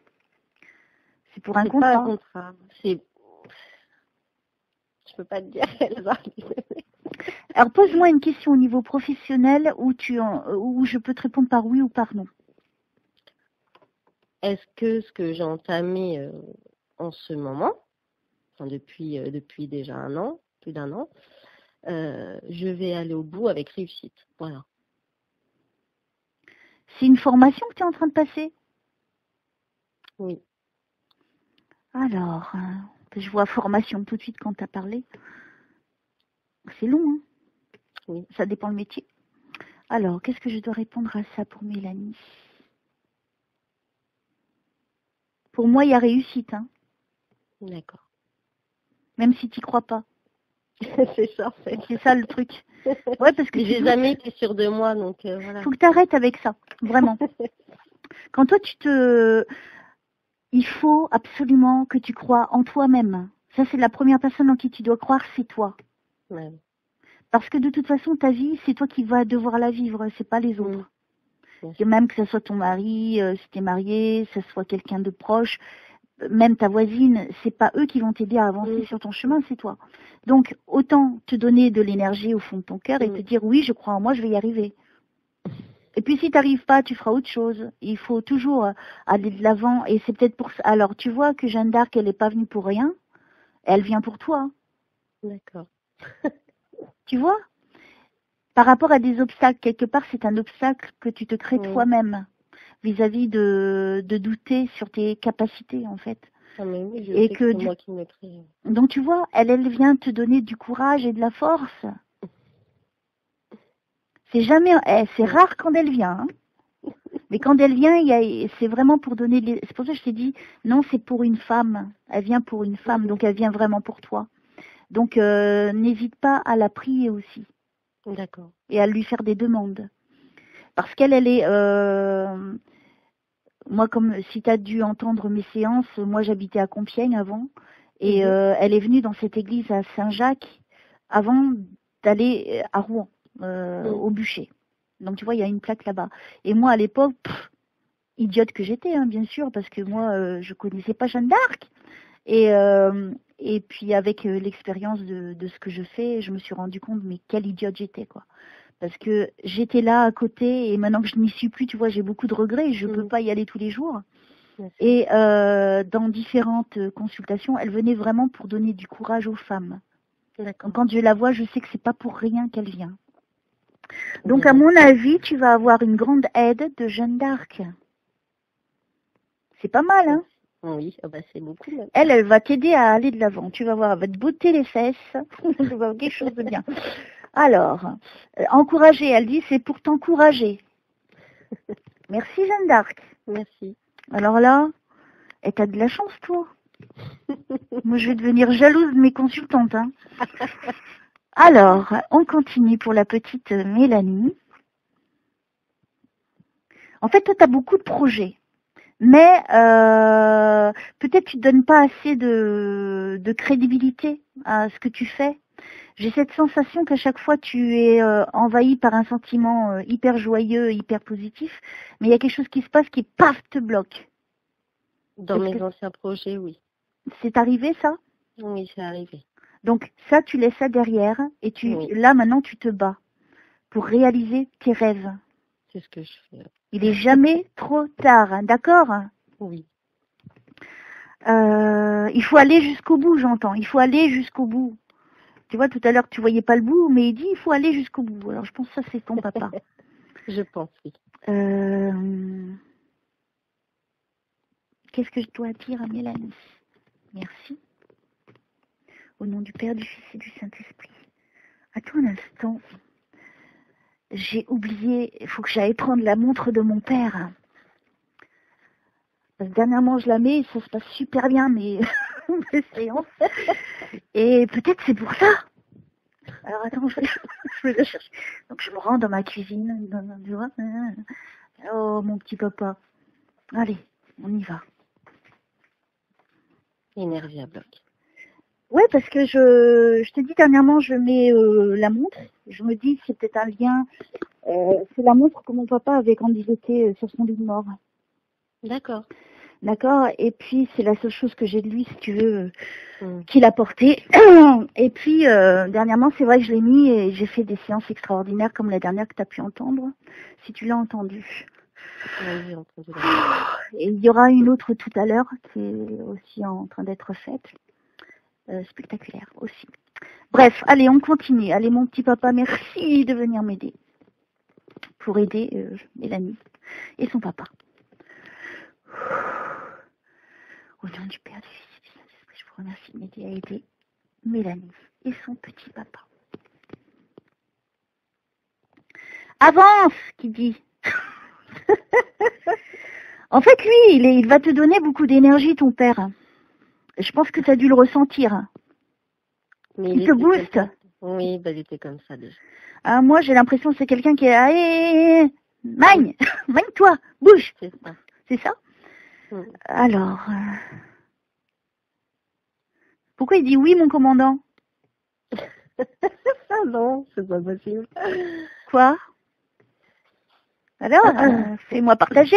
C'est pour un contrat. C'est pas un contrat, c'est... Je peux pas te dire quelle va. Alors, pose-moi une question au niveau professionnel où je peux te répondre par oui ou par non. Est-ce que ce que j'ai entamé en ce moment, enfin depuis déjà un an, plus d'un an, je vais aller au bout avec réussite. Voilà. C'est une formation que tu es en train de passer? Oui. Alors, je vois formation tout de suite quand tu as parlé. C'est long, hein? Oui. Ça dépend le métier. Alors, qu'est-ce que je dois répondre à ça pour Mélanie? Pour moi, il y a réussite. Hein. D'accord. Même si tu n'y crois pas. C'est ça, en fait. C'est ça le truc. Ouais, parce que j'ai jamais été sûre de moi, donc voilà. Faut que tu arrêtes avec ça, vraiment. Quand toi, il faut absolument que tu crois en toi-même. Ça, c'est la première personne en qui tu dois croire, c'est toi. Ouais. Parce que de toute façon, ta vie, c'est toi qui vas devoir la vivre, c'est pas les autres. Et même que ce soit ton mari, si tu es marié, que ce soit quelqu'un de proche, même ta voisine, c'est pas eux qui vont t'aider à avancer sur ton chemin, c'est toi. Donc, autant te donner de l'énergie au fond de ton cœur et te dire, oui, je crois en moi, je vais y arriver. Et puis, si tu n'arrives pas, tu feras autre chose. Il faut toujours aller de l'avant. Et c'est peut-être pour ça. Alors, tu vois que Jeanne d'Arc, elle n'est pas venue pour rien. Elle vient pour toi. D'accord. Tu vois? Par rapport à des obstacles, quelque part, c'est un obstacle que tu te crées toi-même vis-à-vis de douter sur tes capacités, en fait. Ah mais oui, je sais que c'est moi qui me crée. Donc, tu vois, elle vient te donner du courage et de la force. C'est jamais, c'est rare quand elle vient. Hein. Mais quand elle vient, c'est vraiment pour donner. C'est pour ça que je t'ai dit, non, c'est pour une femme. Elle vient pour une femme, donc elle vient vraiment pour toi. Donc, n'hésite pas à la prier aussi. D'accord. Et à lui faire des demandes. Parce qu'elle est... moi, comme si tu as dû entendre mes séances, moi j'habitais à Compiègne avant. Et elle est venue dans cette église à Saint-Jacques avant d'aller à Rouen, au bûcher. Donc tu vois, il y a une plaque là-bas. Et moi à l'époque, idiote que j'étais, hein, bien sûr, parce que moi je connaissais pas Jeanne d'Arc. Et puis avec l'expérience de ce que je fais, je me suis rendu compte, mais quelle idiote j'étais, quoi. Parce que j'étais là à côté et maintenant que je n'y suis plus, tu vois, j'ai beaucoup de regrets, je peux pas y aller tous les jours. Et dans différentes consultations, elle venait vraiment pour donner du courage aux femmes. Quand je la vois, je sais que c'est pas pour rien qu'elle vient. Donc à mon avis, tu vas avoir une grande aide de Jeanne d'Arc. C'est pas mal, hein? Oui, oh bah c'est beaucoup. Même. Elle va t'aider à aller de l'avant. Tu vas voir, elle va te botter les fesses. Tu vas voir quelque chose de bien. Alors, encourager, elle dit c'est pour t'encourager. Merci Jeanne d'Arc. Merci. Alors là, t'as de la chance toi. Moi je vais devenir jalouse de mes consultantes. Hein. Alors, on continue pour la petite Mélanie. En fait, toi tu as beaucoup de projets. Mais peut-être tu ne donnes pas assez de crédibilité à ce que tu fais. J'ai cette sensation qu'à chaque fois tu es envahi par un sentiment hyper joyeux, hyper positif, mais il y a quelque chose qui se passe qui, paf, te bloque. Dans mes anciens projets, oui. C'est arrivé ça? Oui, c'est arrivé. Donc ça, tu laisses ça derrière et là maintenant tu te bats pour réaliser tes rêves. C'est ce que je fais. Il est jamais trop tard, hein, d'accord? Oui. Il faut aller jusqu'au bout, j'entends. Il faut aller jusqu'au bout. Tu vois, tout à l'heure, tu voyais pas le bout, mais il dit il faut aller jusqu'au bout. Alors, je pense que ça, c'est ton papa. Je pense, oui. Qu'est-ce que je dois dire à Mélanie? Merci. Au nom du Père, du Fils et du Saint-Esprit. Attends un instant. J'ai oublié, il faut que j'aille prendre la montre de mon père. Parce que dernièrement, je la mets, ça se passe super bien, mes séances. Et peut-être c'est pour ça. Alors attends, je vais la chercher. Donc je me rends dans ma cuisine. Tu vois. Oh, mon petit papa. Allez, on y va. Énergie à bloc. Ouais, parce que je te dis dernièrement, je mets la montre. Je me dis, c'est peut-être un lien. C'est la montre que mon papa avait quand il était sur son lit de mort. D'accord. D'accord. Et puis, c'est la seule chose que j'ai de lui, si tu veux, qu'il a porté. Et puis, dernièrement, c'est vrai que je l'ai mis et j'ai fait des séances extraordinaires comme la dernière que tu as pu entendre, si tu l'as entendu. Oui, j'ai entendu. Et il y aura une autre tout à l'heure qui est aussi en train d'être faite. Spectaculaire aussi. Bref, allez, on continue. Allez, mon petit papa, merci de venir m'aider. Pour aider Mélanie et son papa. Au nom du Père, du Fils et du Saint-Esprit, je vous remercie de m'aider à aider Mélanie et son petit papa. Avance, qui dit. En fait, lui, il va te donner beaucoup d'énergie, ton père. Je pense que tu as dû le ressentir. Mais il te booste. Oui, bah, il était comme ça déjà. Ah, moi, j'ai l'impression que c'est quelqu'un qui est... Allez, magne, magne-toi, bouge. C'est ça. C'est ça? Alors... Pourquoi il dit oui, mon commandant? Non, c'est pas possible. Quoi? Alors, fais-moi partager.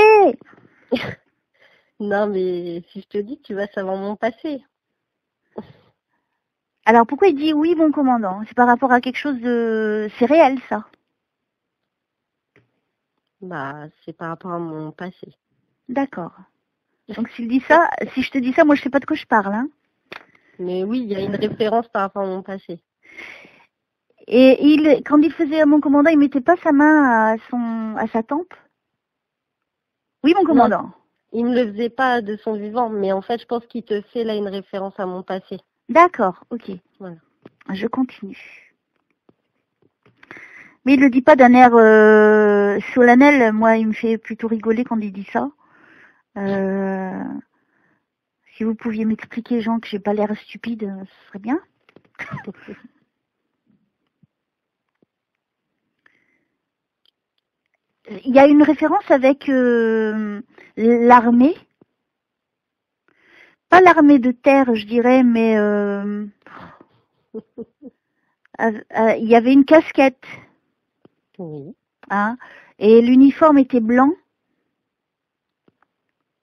Non, mais si je te dis, tu vas savoir mon passé. Alors, pourquoi il dit oui, mon commandant? C'est par rapport à quelque chose de... C'est réel, ça? Bah, c'est par rapport à mon passé. D'accord. Donc, s'il dit ça, si je te dis ça, moi, je sais pas de quoi je parle, hein. Mais oui, il y a une référence par rapport à mon passé. Et quand il faisait mon commandant, il mettait pas sa main à sa tempe? Oui, mon commandant. Non, il ne le faisait pas de son vivant, mais en fait, je pense qu'il te fait là une référence à mon passé. D'accord, ok. Voilà. Je continue. Mais il le dit pas d'un air solennel. Moi, il me fait plutôt rigoler quand il dit ça. Si vous pouviez m'expliquer, Jean, que j'ai pas l'air stupide, ce serait bien. Il y a une référence avec l'armée. Pas l'armée de terre, je dirais, mais il y avait une casquette. Oui. Hein, et l'uniforme était blanc.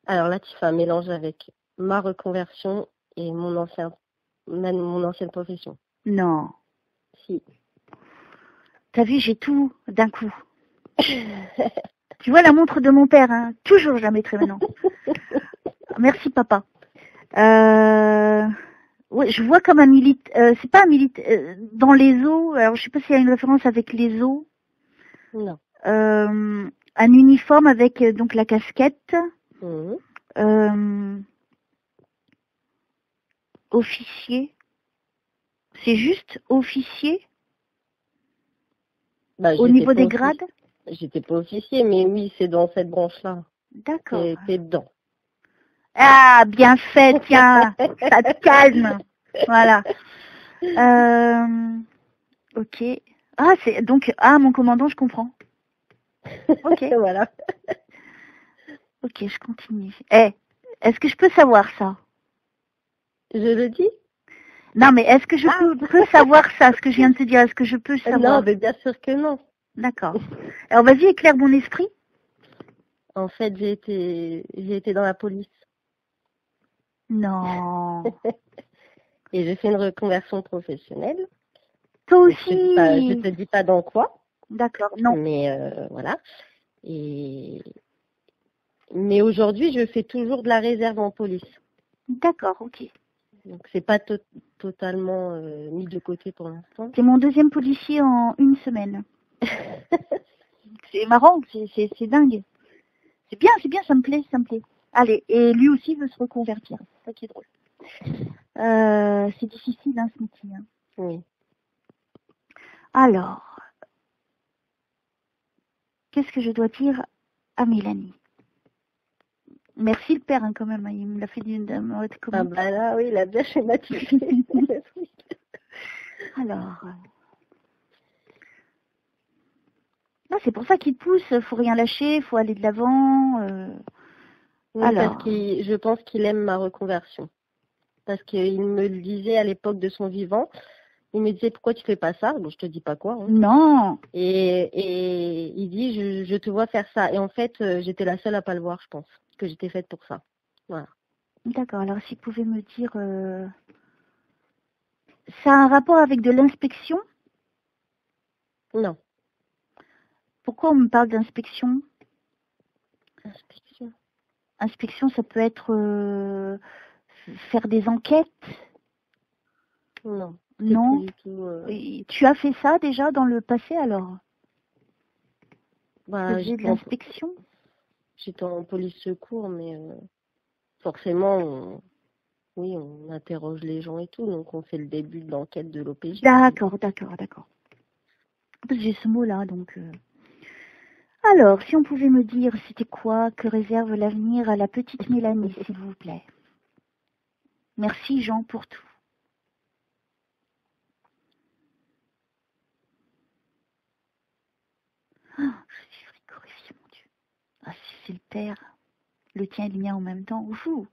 Alors là, tu fais un mélange avec ma reconversion et mon ancienne profession. Non. Si. T'as vu, j'ai tout d'un coup. Tu vois la montre de mon père, hein, toujours je la mettrai maintenant. Merci papa. Ouais, je vois comme un militaire, c'est pas un militaire, dans les eaux, alors je sais pas s'il y a une référence avec les eaux. Non. Un uniforme avec donc la casquette. Officier. C'est juste officier? Au niveau des grades? J'étais pas officier, mais oui, c'est dans cette branche-là. D'accord. T'es dedans. Ah, bien fait, tiens, ça te calme. Voilà. Ok. Ah, c'est donc mon commandant, je comprends. Ok. Voilà. Ok, je continue. Est-ce que je peux savoir ça? Je le dis? Non, mais est-ce que je peux savoir ça, ce que je viens de te dire? Est-ce que je peux savoir? Non, mais bien sûr que non. D'accord. Alors vas-y, éclaire mon esprit. En fait, j'ai été dans la police. Non. Et j'ai fait une reconversion professionnelle. Toi aussi. Je te dis pas dans quoi. D'accord, non. Mais voilà. Mais aujourd'hui, je fais toujours de la réserve en police. D'accord, ok. Donc c'est pas totalement mis de côté pour l'instant. C'est mon deuxième policier en une semaine. C'est marrant, c'est dingue. C'est bien, ça me plaît. Allez, et lui aussi veut se reconvertir. C'est ça qui est drôle. C'est difficile, ce métier. Oui. Alors, qu'est-ce que je dois dire à Mélanie? Merci le père, quand même. Il me l'a fait d'une dame. Ah bah là, oui, il a bien schématisé. Alors, là, c'est pour ça qu'il pousse. Faut rien lâcher, faut aller de l'avant. Oui, alors, parce que je pense qu'il aime ma reconversion. Parce qu'il me le disait à l'époque de son vivant. Il me disait, pourquoi tu fais pas ça? Bon, je te dis pas quoi. Hein. Non. Et il dit, je te vois faire ça. Et en fait, j'étais la seule à pas le voir, je pense. Que j'étais faite pour ça. Voilà. D'accord. Alors, s'il pouvait me dire... Ça a un rapport avec de l'inspection? Non. Pourquoi on me parle d'inspection? Inspection, ça peut être faire des enquêtes? Non. Non. Du tout, Tu as fait ça déjà dans le passé alors? Bah, j'ai de l'inspection? J'étais en police secours, mais forcément, on interroge les gens et tout, donc on fait le début de l'enquête de l'OPJ. D'accord. J'ai ce mot-là, donc... Alors, si on pouvait me dire, c'était quoi que réserve l'avenir à la petite Mélanie, s'il vous plaît? Merci Jean pour tout. Oh, je suis frigorifiée, mon Dieu. Ah, si c'est le père, le tien et le mien en même temps, oufou.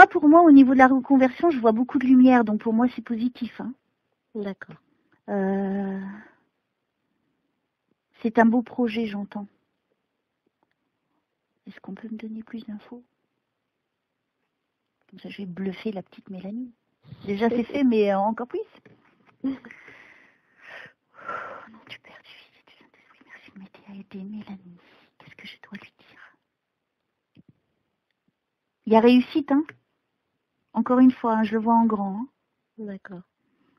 Pour moi, au niveau de la reconversion, je vois beaucoup de lumière, donc pour moi, c'est positif. Hein. D'accord. C'est un beau projet, j'entends. Est-ce qu'on peut me donner plus d'infos? Comme ça, je vais bluffer la petite Mélanie. Déjà, c'est fait, mais encore plus. Oh, non, du Père, du Fils et du Saint-Esprit, merci de m'aider à aider Mélanie. Qu'est-ce que je dois lui dire? Il y a réussite, hein? Encore une fois, hein, je le vois en grand. Hein. D'accord.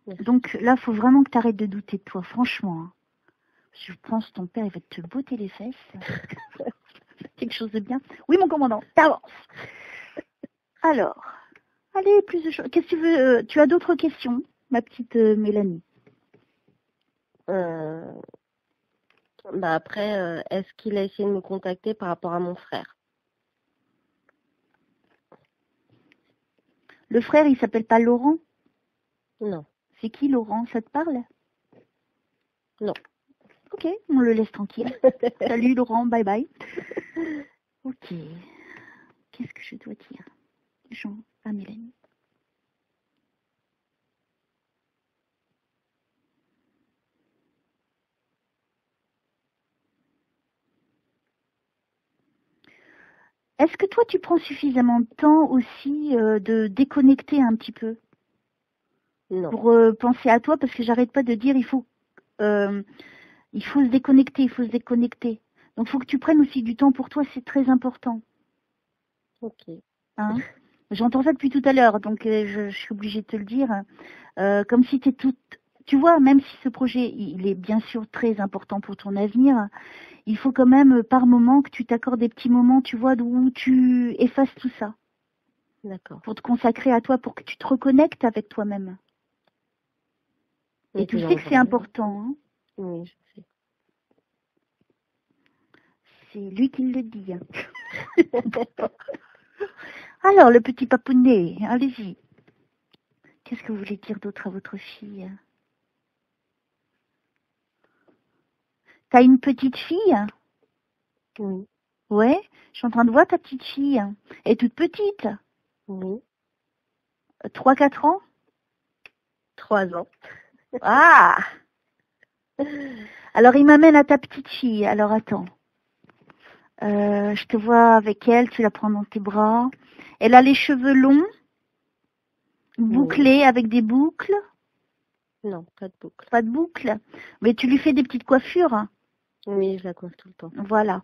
Merci. Donc là, il faut vraiment que tu arrêtes de douter de toi, franchement. Hein. Je pense que ton père, il va te botter les fesses. Quelque chose de bien. Oui, mon commandant, t'avances. Alors, allez, plus de choses. Qu'est-ce que tu veux? Tu as d'autres questions, ma petite Mélanie? Après, est-ce qu'il a essayé de me contacter par rapport à mon frère? Le frère, il s'appelle pas Laurent? Non. C'est qui Laurent? Ça te parle? Non. Ok, on le laisse tranquille. Salut Laurent, bye bye. Ok. Qu'est-ce que je dois dire? Jean à Mélanie. Est-ce que toi, tu prends suffisamment de temps aussi de déconnecter un petit peu? Non. Pour penser à toi, parce que j'arrête pas de dire il faut se déconnecter, Donc, il faut que tu prennes aussi du temps pour toi, c'est très important. Ok. Hein? J'entends ça depuis tout à l'heure, donc je suis obligée de te le dire. Comme si tu es toute... Tu vois, même si ce projet, il est bien sûr très important pour ton avenir, il faut quand même, par moment, que tu t'accordes des petits moments, tu vois, où tu effaces tout ça. D'accord. Pour te consacrer à toi, pour que tu te reconnectes avec toi-même. Et tu sais que c'est important. Hein. Oui, je sais. C'est lui qui le dit. Alors, le petit papounet, allez-y. Qu'est-ce que vous voulez dire d'autre à votre fille? T'as une petite fille? Oui. Ouais, je suis en train de voir ta petite fille. Elle est toute petite. Oui. 3-4 ans? 3 ans. Ah! Alors, il m'amène à ta petite fille. Alors, attends. Je te vois avec elle, tu la prends dans tes bras. Elle a les cheveux longs, bouclés avec des boucles. Non, pas de boucle. Pas de boucles. Mais tu lui fais des petites coiffures. Oui, je la coiffe tout le temps. Voilà.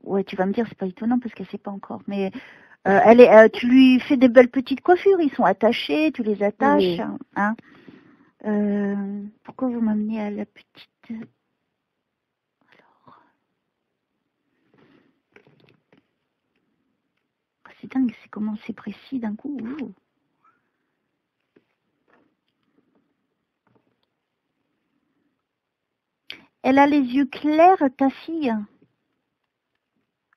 Ouais, tu vas me dire, c'est pas étonnant parce qu'elle sait pas encore. Mais tu lui fais des belles petites coiffures. Ils sont attachés, tu les attaches. Oui. Hein. Pourquoi vous m'amenez à la petite... Alors... C'est dingue, c'est comment c'est précis d'un coup. Ouh. Elle a les yeux clairs, ta fille?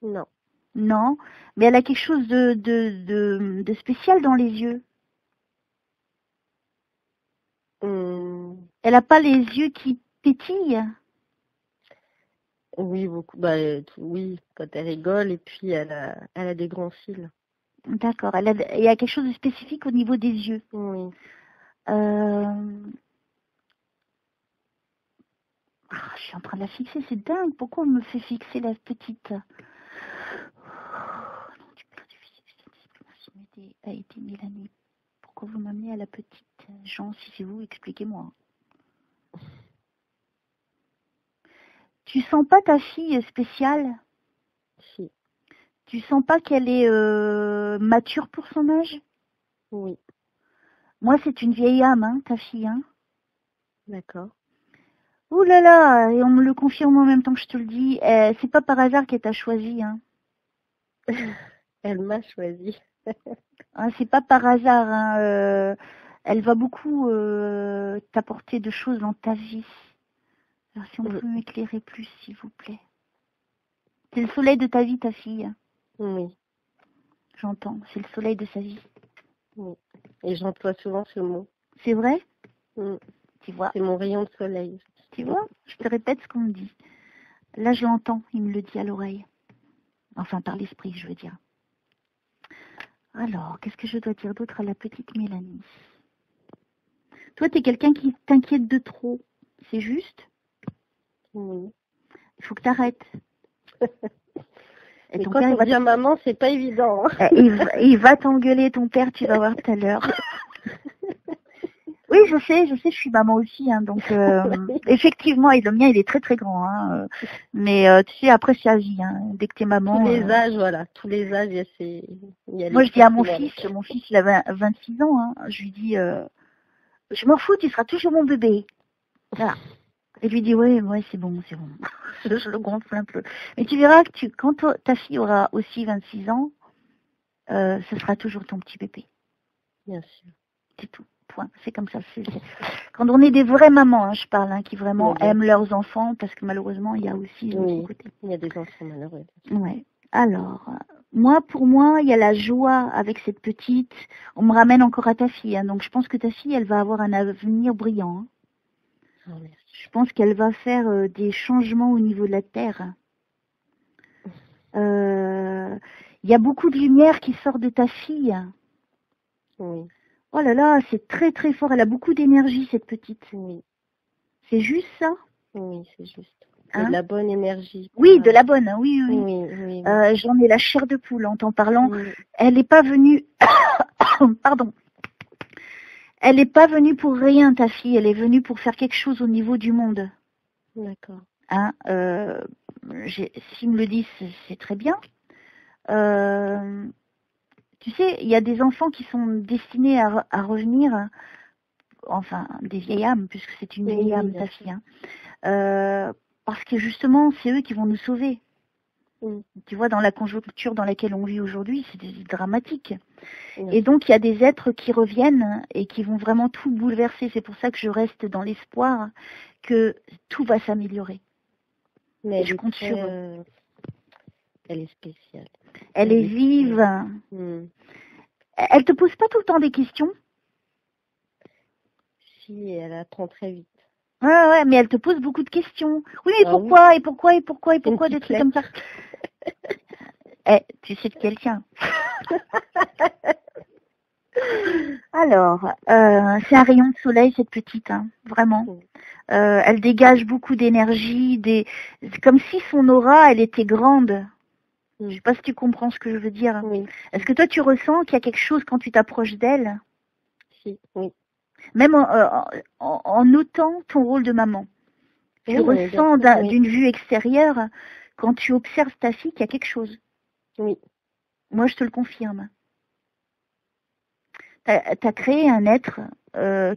Non. Non, mais elle a quelque chose de spécial dans les yeux. Elle n'a pas les yeux qui pétillent? Oui, beaucoup. Bah, oui, quand elle rigole, et puis elle a des grands cils. D'accord, il y a quelque chose de spécifique au niveau des yeux. Oui. Je suis en train de la fixer, c'est dingue. Pourquoi on me fait fixer la petite? A été Mélanie. Pourquoi vous m'amenez à la petite? Jean, si c'est vous, expliquez-moi. Tu sens pas ta fille spéciale? Si. Tu sens pas qu'elle est mature pour son âge? Oui. Moi, c'est une vieille âme, hein, ta fille. Hein. D'accord. Ouh là là, et on me le confirme en même temps que je te le dis. C'est pas par hasard qu'elle t'a choisi. Hein. Elle m'a choisi. Hein, c'est pas par hasard. Hein, elle va beaucoup t'apporter de choses dans ta vie. Alors si on peut m'éclairer plus, s'il vous plaît. C'est le soleil de ta vie, ta fille. Oui. J'entends, c'est le soleil de sa vie. Oui. Et j'emploie souvent ce mot. C'est vrai? Tu vois? C'est mon rayon de soleil. Tu vois? Je te répète ce qu'on me dit. Là, je l'entends, il me le dit à l'oreille. Enfin, par l'esprit, je veux dire. Alors, qu'est-ce que je dois dire d'autre à la petite Mélanie? Toi, t'es quelqu'un qui t'inquiète de trop. C'est juste? Oui. Il faut que t'arrêtes. Et quand on devient maman, c'est pas évident. Hein. Il va t'engueuler, ton père, tu vas voir tout à l'heure. Oui, je sais, je suis maman aussi, hein, donc effectivement, et le mien, il est très très grand, hein, mais tu sais, après c'est à vie, hein, dès que t'es maman. Tous les âges, voilà, tous les âges, il y a moi, je dis à mon fils il a 26 ans, hein, je lui dis, je m'en fous, tu seras toujours mon bébé. Voilà. Et lui dit, ouais, c'est bon. je le gonfle un peu. Mais tu verras que quand ta fille aura aussi 26 ans, ce sera toujours ton petit bébé. Bien sûr. C'est tout. Point. C'est comme ça. Quand on est des vraies mamans, hein, je parle, hein, qui vraiment aiment leurs enfants, parce que malheureusement, il y a aussi l'autre côté. Il y a des enfants malheureux. Ouais. Alors, pour moi, il y a la joie avec cette petite. On me ramène encore à ta fille, hein, donc je pense que ta fille, elle va avoir un avenir brillant. Hein. Oh, je pense qu'elle va faire des changements au niveau de la terre. Il y a beaucoup de lumière qui sort de ta fille. Oui. Oh là là, c'est très très fort. Elle a beaucoup d'énergie, cette petite. Oui. C'est juste ça? Oui, c'est juste. Hein? De la bonne énergie. Oui, de la bonne, hein, oui. Oui. J'en ai la chair de poule en t'en parlant. Oui. Elle n'est pas venue... Pardon. Elle n'est pas venue pour rien, ta fille. Elle est venue pour faire quelque chose au niveau du monde. D'accord. Hein, s'ils me le disent, c'est très bien. Tu sais, il y a des enfants qui sont destinés à revenir, enfin, des vieilles âmes, puisque c'est une vieille âme, ta fille. Hein, parce que justement, c'est eux qui vont nous sauver. Tu vois, dans la conjoncture dans laquelle on vit aujourd'hui, c'est dramatique. Et donc, il y a des êtres qui reviennent et qui vont vraiment tout bouleverser. C'est pour ça que je reste dans l'espoir que tout va s'améliorer. Mais je compte sur eux. Elle est spéciale. Elle est vive. Elle te pose pas tout le temps des questions? Si, elle apprend très vite. Ouais, mais elle te pose beaucoup de questions. Oui, mais pourquoi, oui. Et pourquoi des trucs comme ça? Tu sais de quelqu'un. Alors, c'est un rayon de soleil, cette petite, hein, vraiment. Elle dégage beaucoup d'énergie, c'est comme si son aura, elle était grande. Je sais pas si tu comprends ce que je veux dire. Oui. Est-ce que toi, tu ressens qu'il y a quelque chose quand tu t'approches d'elle? Si, oui. Même en notant ton rôle de maman. Tu ressens d'une vue extérieure, quand tu observes ta fille, qu'il y a quelque chose. Oui. Moi, je te le confirme. Tu as créé un être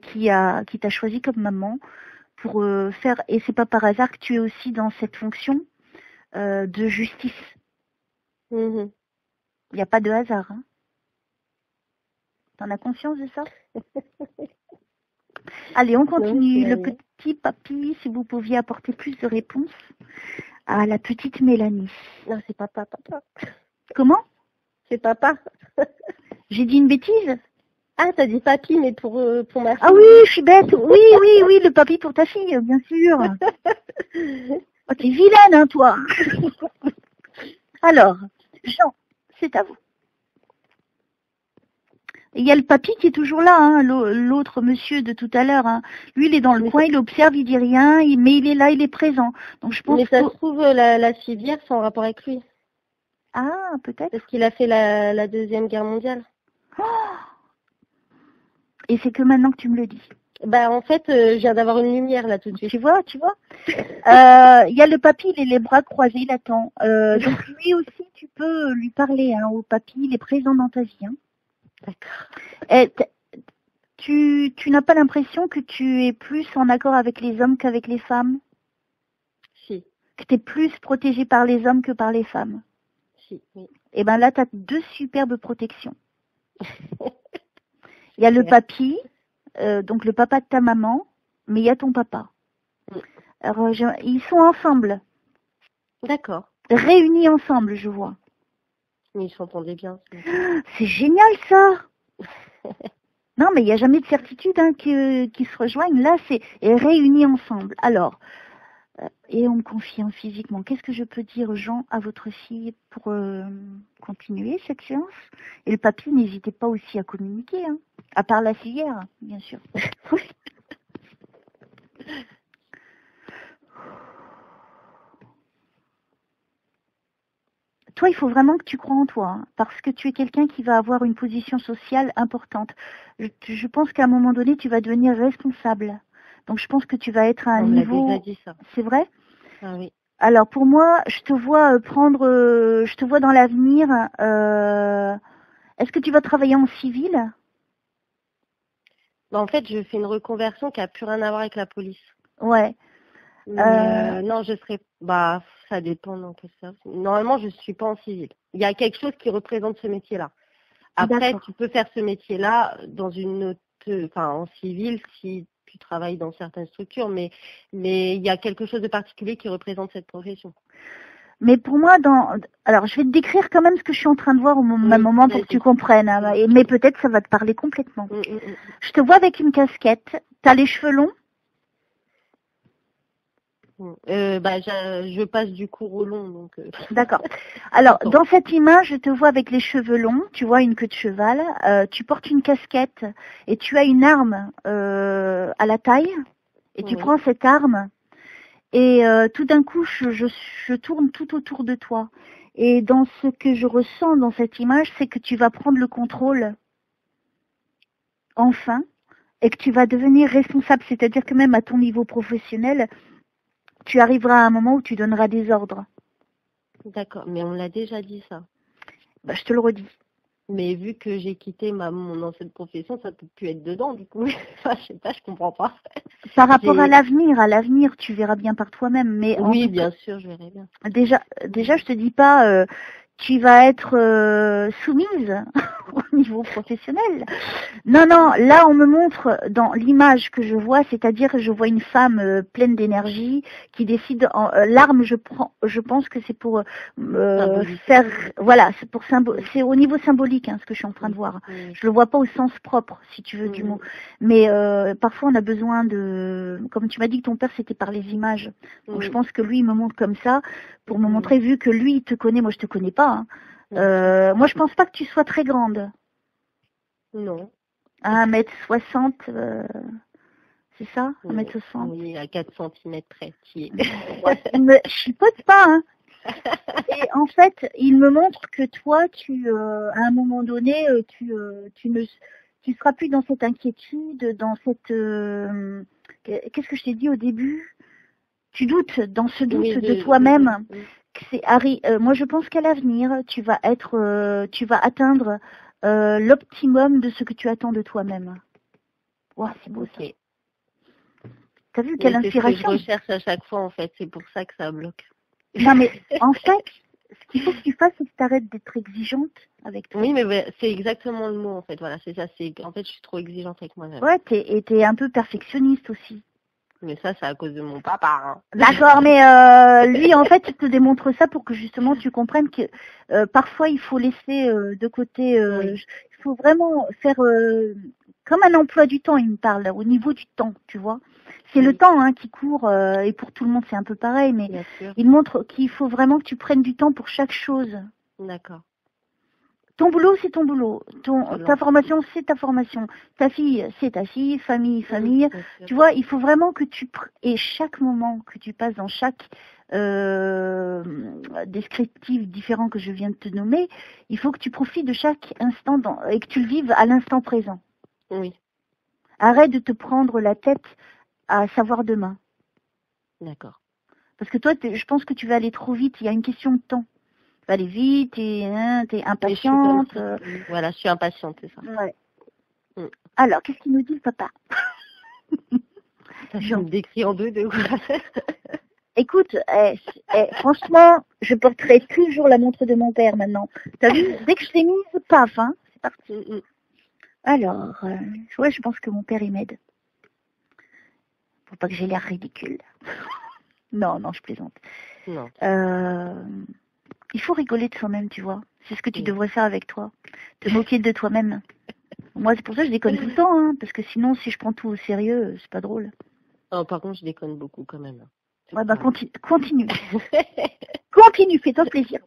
qui t'a choisi comme maman pour faire, et c'est pas par hasard que tu es aussi dans cette fonction de justice. Il n'y a pas de hasard. Hein. T'en as conscience de ça? Allez, on continue. Le petit papy, si vous pouviez apporter plus de réponses à la petite Mélanie. Non, c'est papa. Comment? C'est papa. J'ai dit une bêtise? Ah, t'as dit papy, mais pour ma fille. Ah oui, je suis bête. Oui, le papy pour ta fille, bien sûr. Oh, t'es vilaine, hein, toi. Alors, Jean, c'est à vous. Il y a le papy qui est toujours là, hein, l'autre monsieur de tout à l'heure. Hein. Lui, il est dans le coin, il observe, il dit rien, mais il est là, il est présent. Donc je pense. Mais ça se trouve, la civière, c'est en rapport avec lui. Ah, peut-être. Parce qu'il a fait la Deuxième Guerre mondiale. Oh, et c'est que maintenant que tu me le dis. Bah en fait, je viens d'avoir une lumière là tout de suite. Tu vois. Il y a le papy, il a les bras croisés, il attend. Donc lui aussi, tu peux lui parler hein, au papy, il est présent dans ta vie. Hein. D'accord. Tu n'as pas l'impression que tu es plus en accord avec les hommes qu'avec les femmes? Si. Que tu es plus protégée par les hommes que par les femmes? Si, oui. Et bien là, tu as 2 superbes protections. Il y a le papy, donc le papa de ta maman, mais il y a ton papa. Alors, ils sont ensemble. D'accord. Réunis ensemble, je vois. Mais ils s'entendaient bien. C'est génial ça. Non, mais il n'y a jamais de certitude hein, qu'ils se rejoignent. Là, c'est réunis ensemble. Alors, et on me confirme physiquement. Qu'est-ce que je peux dire, Jean, à votre fille pour continuer cette séance? Et le papy, n'hésitez pas aussi à communiquer, hein, à part la filière, bien sûr. Toi, il faut vraiment que tu crois en toi, hein, parce que tu es quelqu'un qui va avoir une position sociale importante. Je pense qu'à un moment donné, tu vas devenir responsable. Donc, je pense que tu vas être à un niveau... On l'a déjà dit ça. C'est vrai? Ah oui. Alors, pour moi, je te vois je te vois dans l'avenir. Est-ce que tu vas travailler en civil? Bah, en fait, je fais une reconversion qui n'a plus rien à voir avec la police. Ouais. Non, je serai... Bah, ça dépend. Non, normalement, je ne suis pas en civil. Il y a quelque chose qui représente ce métier-là. Après, tu peux faire ce métier-là dans une autre... Enfin, en civil, si tu travailles dans certaines structures, mais il y a quelque chose de particulier qui représente cette profession. Mais pour moi, alors je vais te décrire quand même ce que je suis en train de voir au même moment pour que tu comprennes. Hein, mais peut-être ça va te parler complètement. Je te vois avec une casquette. T'as les cheveux longs? Je passe du court au long, donc. D'accord. Alors, dans cette image, je te vois avec les cheveux longs. Tu vois une queue de cheval. Tu portes une casquette et tu as une arme à la taille. Et tu prends cette arme. Et tout d'un coup, je tourne tout autour de toi. Et dans ce que je ressens dans cette image, c'est que tu vas prendre le contrôle, enfin, et que tu vas devenir responsable. C'est-à-dire que même à ton niveau professionnel, tu arriveras à un moment où tu donneras des ordres. D'accord, mais on l'a déjà dit ça. Bah, je te le redis. Mais vu que j'ai quitté mon ancienne profession, ça peut plus être dedans, du coup. Enfin, je sais pas, je comprends pas. Par rapport à l'avenir, tu verras bien par toi-même. Mais oui, bien sûr, je verrai bien. Déjà, je te dis pas, tu vas être soumise au niveau professionnel. Non, là on me montre dans l'image que je vois, c'est-à-dire je vois une femme pleine d'énergie qui décide l'arme, je pense que c'est pour faire, voilà, c'est au niveau symbolique ce que je suis en train de voir. Je le vois pas au sens propre, si tu veux, du mot. Mais parfois on a besoin de, comme tu m'as dit que ton père c'était par les images. Donc je pense que lui il me montre comme ça pour me montrer, vu que lui il te connaît, moi je te connais pas. Moi je pense pas que tu sois très grande. Non. 1m60, c'est ça, 1m60. Oui, à 4 cm près. Il me chipote pas, Et en fait, il me montre que toi, à un moment donné, tu seras plus dans cette inquiétude, dans cette, qu'est-ce que je t'ai dit au début? Tu doutes, dans ce doute de toi-même. Moi, je pense qu'à l'avenir, tu vas atteindre l'optimum de ce que tu attends de toi-même. Wow, c'est beau ça. T'as vu quelle inspiration? C'est ce que je recherche à chaque fois en fait, c'est pour ça que ça bloque. Non mais en fait, ce qu'il faut que tu fasses, c'est que tu arrêtes d'être exigeante avec toi. Oui, mais c'est exactement le mot en fait, voilà, c'est ça, en fait je suis trop exigeante avec moi-même. Ouais, t'es un peu perfectionniste aussi. Mais ça, c'est à cause de mon papa. D'accord, mais lui, en fait, il te démontre ça pour que justement tu comprennes que parfois il faut laisser de côté. Il faut vraiment faire comme un emploi du temps. Il me parle au niveau du temps, tu vois. C'est le temps qui court et pour tout le monde c'est un peu pareil, mais il montre qu'il faut vraiment que tu prennes du temps pour chaque chose. D'accord. Ton boulot, c'est ton boulot. Ta formation, c'est ta formation. Ta fille, c'est ta fille. Famille. Tu vois, il faut vraiment que et chaque moment que tu passes dans chaque descriptif différent que je viens de te nommer, il faut que tu profites de chaque instant et que tu le vives à l'instant présent. Oui. Arrête de te prendre la tête à savoir demain. D'accord. Parce que toi, je pense que tu vas aller trop vite. Il y a une question de temps. Tu vas aller vite, t'es impatiente. Voilà, je suis impatiente, c'est ça. Ouais. Alors, qu'est-ce qu'il nous dit, papa? Je me décris en deux. Écoute, franchement, je porterai toujours la montre de mon père maintenant. T'as vu? Dès que je l'ai mise, paf, c'est parti. Alors, je pense que mon père, il m'aide. Faut pas que j'ai l'air ridicule. Non, je plaisante. Non. Il faut rigoler de soi-même, tu vois. C'est ce que tu devrais faire avec toi. Te moquer de toi-même. Moi, c'est pour ça que je déconne tout le temps, parce que sinon, si je prends tout au sérieux, c'est pas drôle. Oh, par contre, je déconne beaucoup quand même. Ouais, bah continue. Continue, fais-toi plaisir.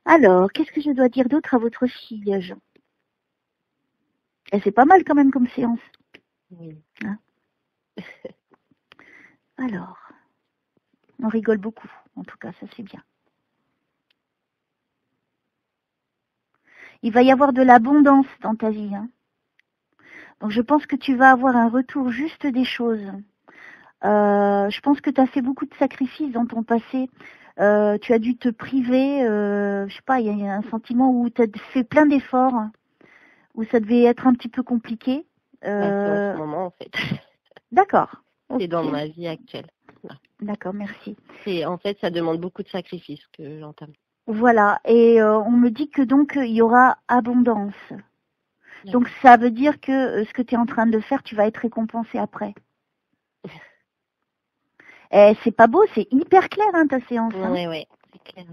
Alors, qu'est-ce que je dois dire d'autre à votre fille, Jean? C'est pas mal quand même comme séance. Oui. Alors, on rigole beaucoup, en tout cas, ça c'est bien. Il va y avoir de l'abondance dans ta vie. Donc je pense que tu vas avoir un retour juste des choses. Je pense que tu as fait beaucoup de sacrifices dans ton passé. Tu as dû te priver, je sais pas, il y a un sentiment où tu as fait plein d'efforts, où ça devait être un petit peu compliqué. C'est en ce moment en fait. D'accord. C'est dans ma vie actuelle. D'accord, merci. En fait, ça demande beaucoup de sacrifices que j'entame. Voilà, et on me dit que donc il y aura abondance. Donc ça veut dire que ce que tu es en train de faire, tu vas être récompensé après. C'est pas beau, c'est hyper clair ta séance. Oui, c'est clair.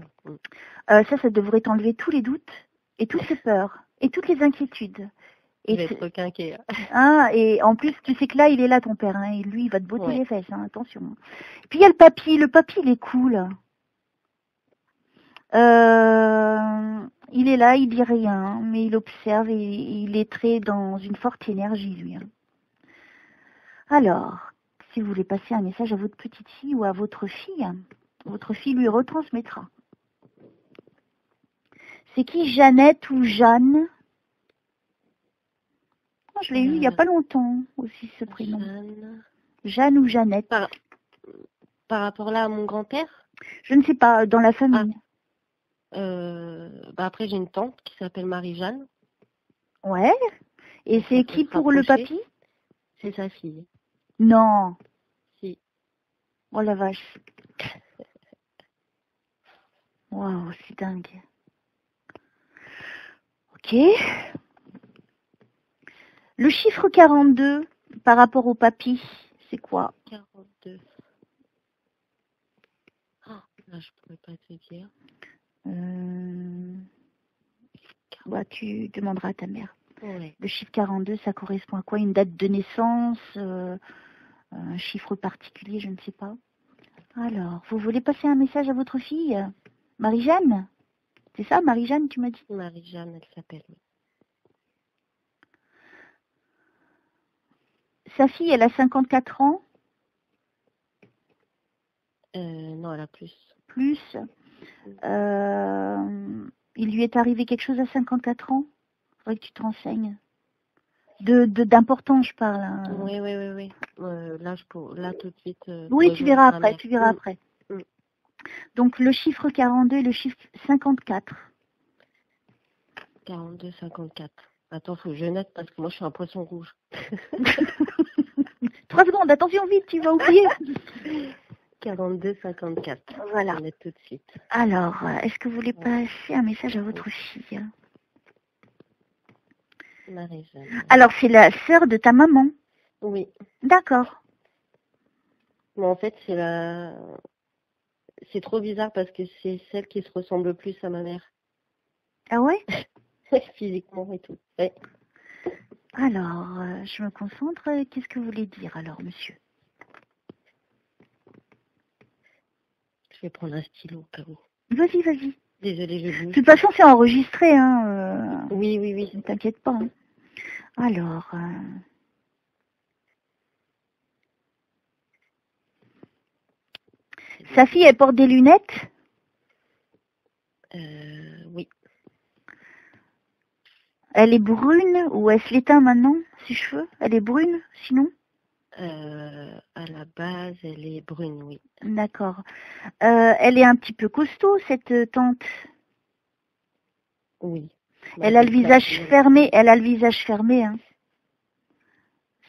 Ça devrait t'enlever tous les doutes et toutes les peurs et toutes les inquiétudes. Il va être requinqué. Et en plus, tu sais que là, il est là ton père, et lui, il va te botter les fesses, attention. Puis il y a le papy il est cool. Il est là, il dit rien, mais il observe et il est très dans une forte énergie, lui. Alors, si vous voulez passer un message à votre petite fille ou à votre fille lui retransmettra. C'est qui, Jeannette ou Jeanne? Je l'ai eu il n'y a pas longtemps aussi, ce prénom. Jeanne ou Jeannette. Par rapport là à mon grand-père? Je ne sais pas, dans la famille. Après, j'ai une tante qui s'appelle Marie-Jeanne. Ouais. Et Donc, c'est on peut qui se pour le rapprocher. papy? C'est sa fille. Non. Si. Oh la vache. Waouh, c'est dingue. Ok. Le chiffre 42 par rapport au papy, c'est quoi? 42. Ah, là, je pourrais pas te dire. Bah, tu demanderas à ta mère. Ouais. Le chiffre 42, ça correspond à quoi? Une date de naissance, un chiffre particulier, je ne sais pas. Alors, vous voulez passer un message à votre fille, Marie-Jeanne? C'est ça, Marie-Jeanne, tu m'as dit? Marie-Jeanne, elle s'appelle. Sa fille, elle a 54 ans, Non, elle a plus. plus. Il lui est arrivé quelque chose à 54 ans? Faudrait que tu te renseignes. D'important, je parle. Hein. Oui. Là, tout de suite. Oui, tu verras après, mère. tu verras après. Donc, le chiffre 42 et le chiffre 54. 42, 54. Attends, faut que je note parce que moi, je suis un poisson rouge. 3 secondes, attention vite, tu vas oublier. 42, 54. Voilà. Je note tout de suite. Alors, est-ce que vous voulez passer un message à votre fille? Marie-Jeanne. Alors, c'est la sœur de ta maman? Oui. D'accord. Mais en fait, c'est trop bizarre parce que c'est celle qui se ressemble le plus à ma mère. Ah ouais? Physiquement et tout. Ouais. Alors, je me concentre. Qu'est-ce que vous voulez dire alors, monsieur? Je vais prendre un stylo au cas où. Vas-y, vas-y. Désolée, je bouge. De toute façon, c'est enregistré. Hein, Oui. Ne t'inquiète pas. Hein. Alors... Sa fille, elle porte des lunettes? Oui. Elle est brune ou elle se l'éteint maintenant, ses cheveux? Elle est brune, sinon? À la base, elle est brune, oui. D'accord. Elle est un petit peu costaud, cette tante? Oui. Elle a le visage fermé, hein,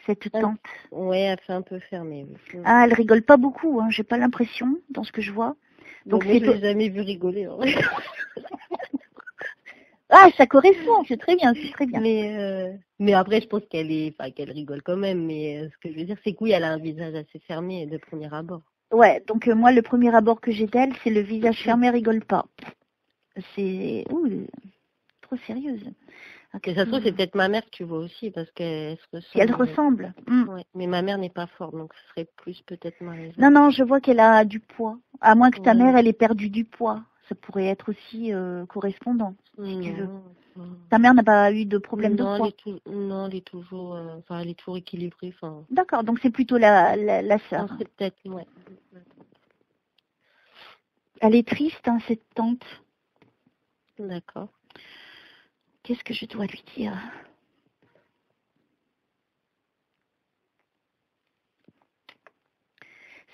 cette tante. Oui, elle fait un peu fermée. Oui. Ah, elle rigole pas beaucoup, hein, j'ai pas l'impression, dans ce que je vois. Donc moi, je l'ai jamais vu rigoler. Hein. Ah, ça correspond, c'est très bien, c'est très bien. Mais après, je pense qu'elle rigole quand même. Mais ce que je veux dire, c'est que oui, elle a un visage assez fermé de premier abord. Ouais, donc moi, le premier abord que j'ai d'elle, c'est le visage fermé, elle rigole pas. C'est trop sérieuse. Et ça se trouve, c'est peut-être ma mère que tu vois aussi, parce qu'elle se ressemble. Elle ressemble. Ouais, mais ma mère n'est pas forte, donc ce serait plus peut-être Marie-Jeanne. Non, je vois qu'elle a du poids. À moins que ta mère, elle ait perdu du poids. Ça pourrait être aussi correspondant, si tu veux. Ta mère n'a pas eu de problème de poids? Non, elle est toujours, elle est toujours équilibrée. D'accord, donc c'est plutôt la sœur. C'est peut-être, ouais. Elle est triste, hein, cette tante. D'accord. Qu'est-ce que je dois lui dire?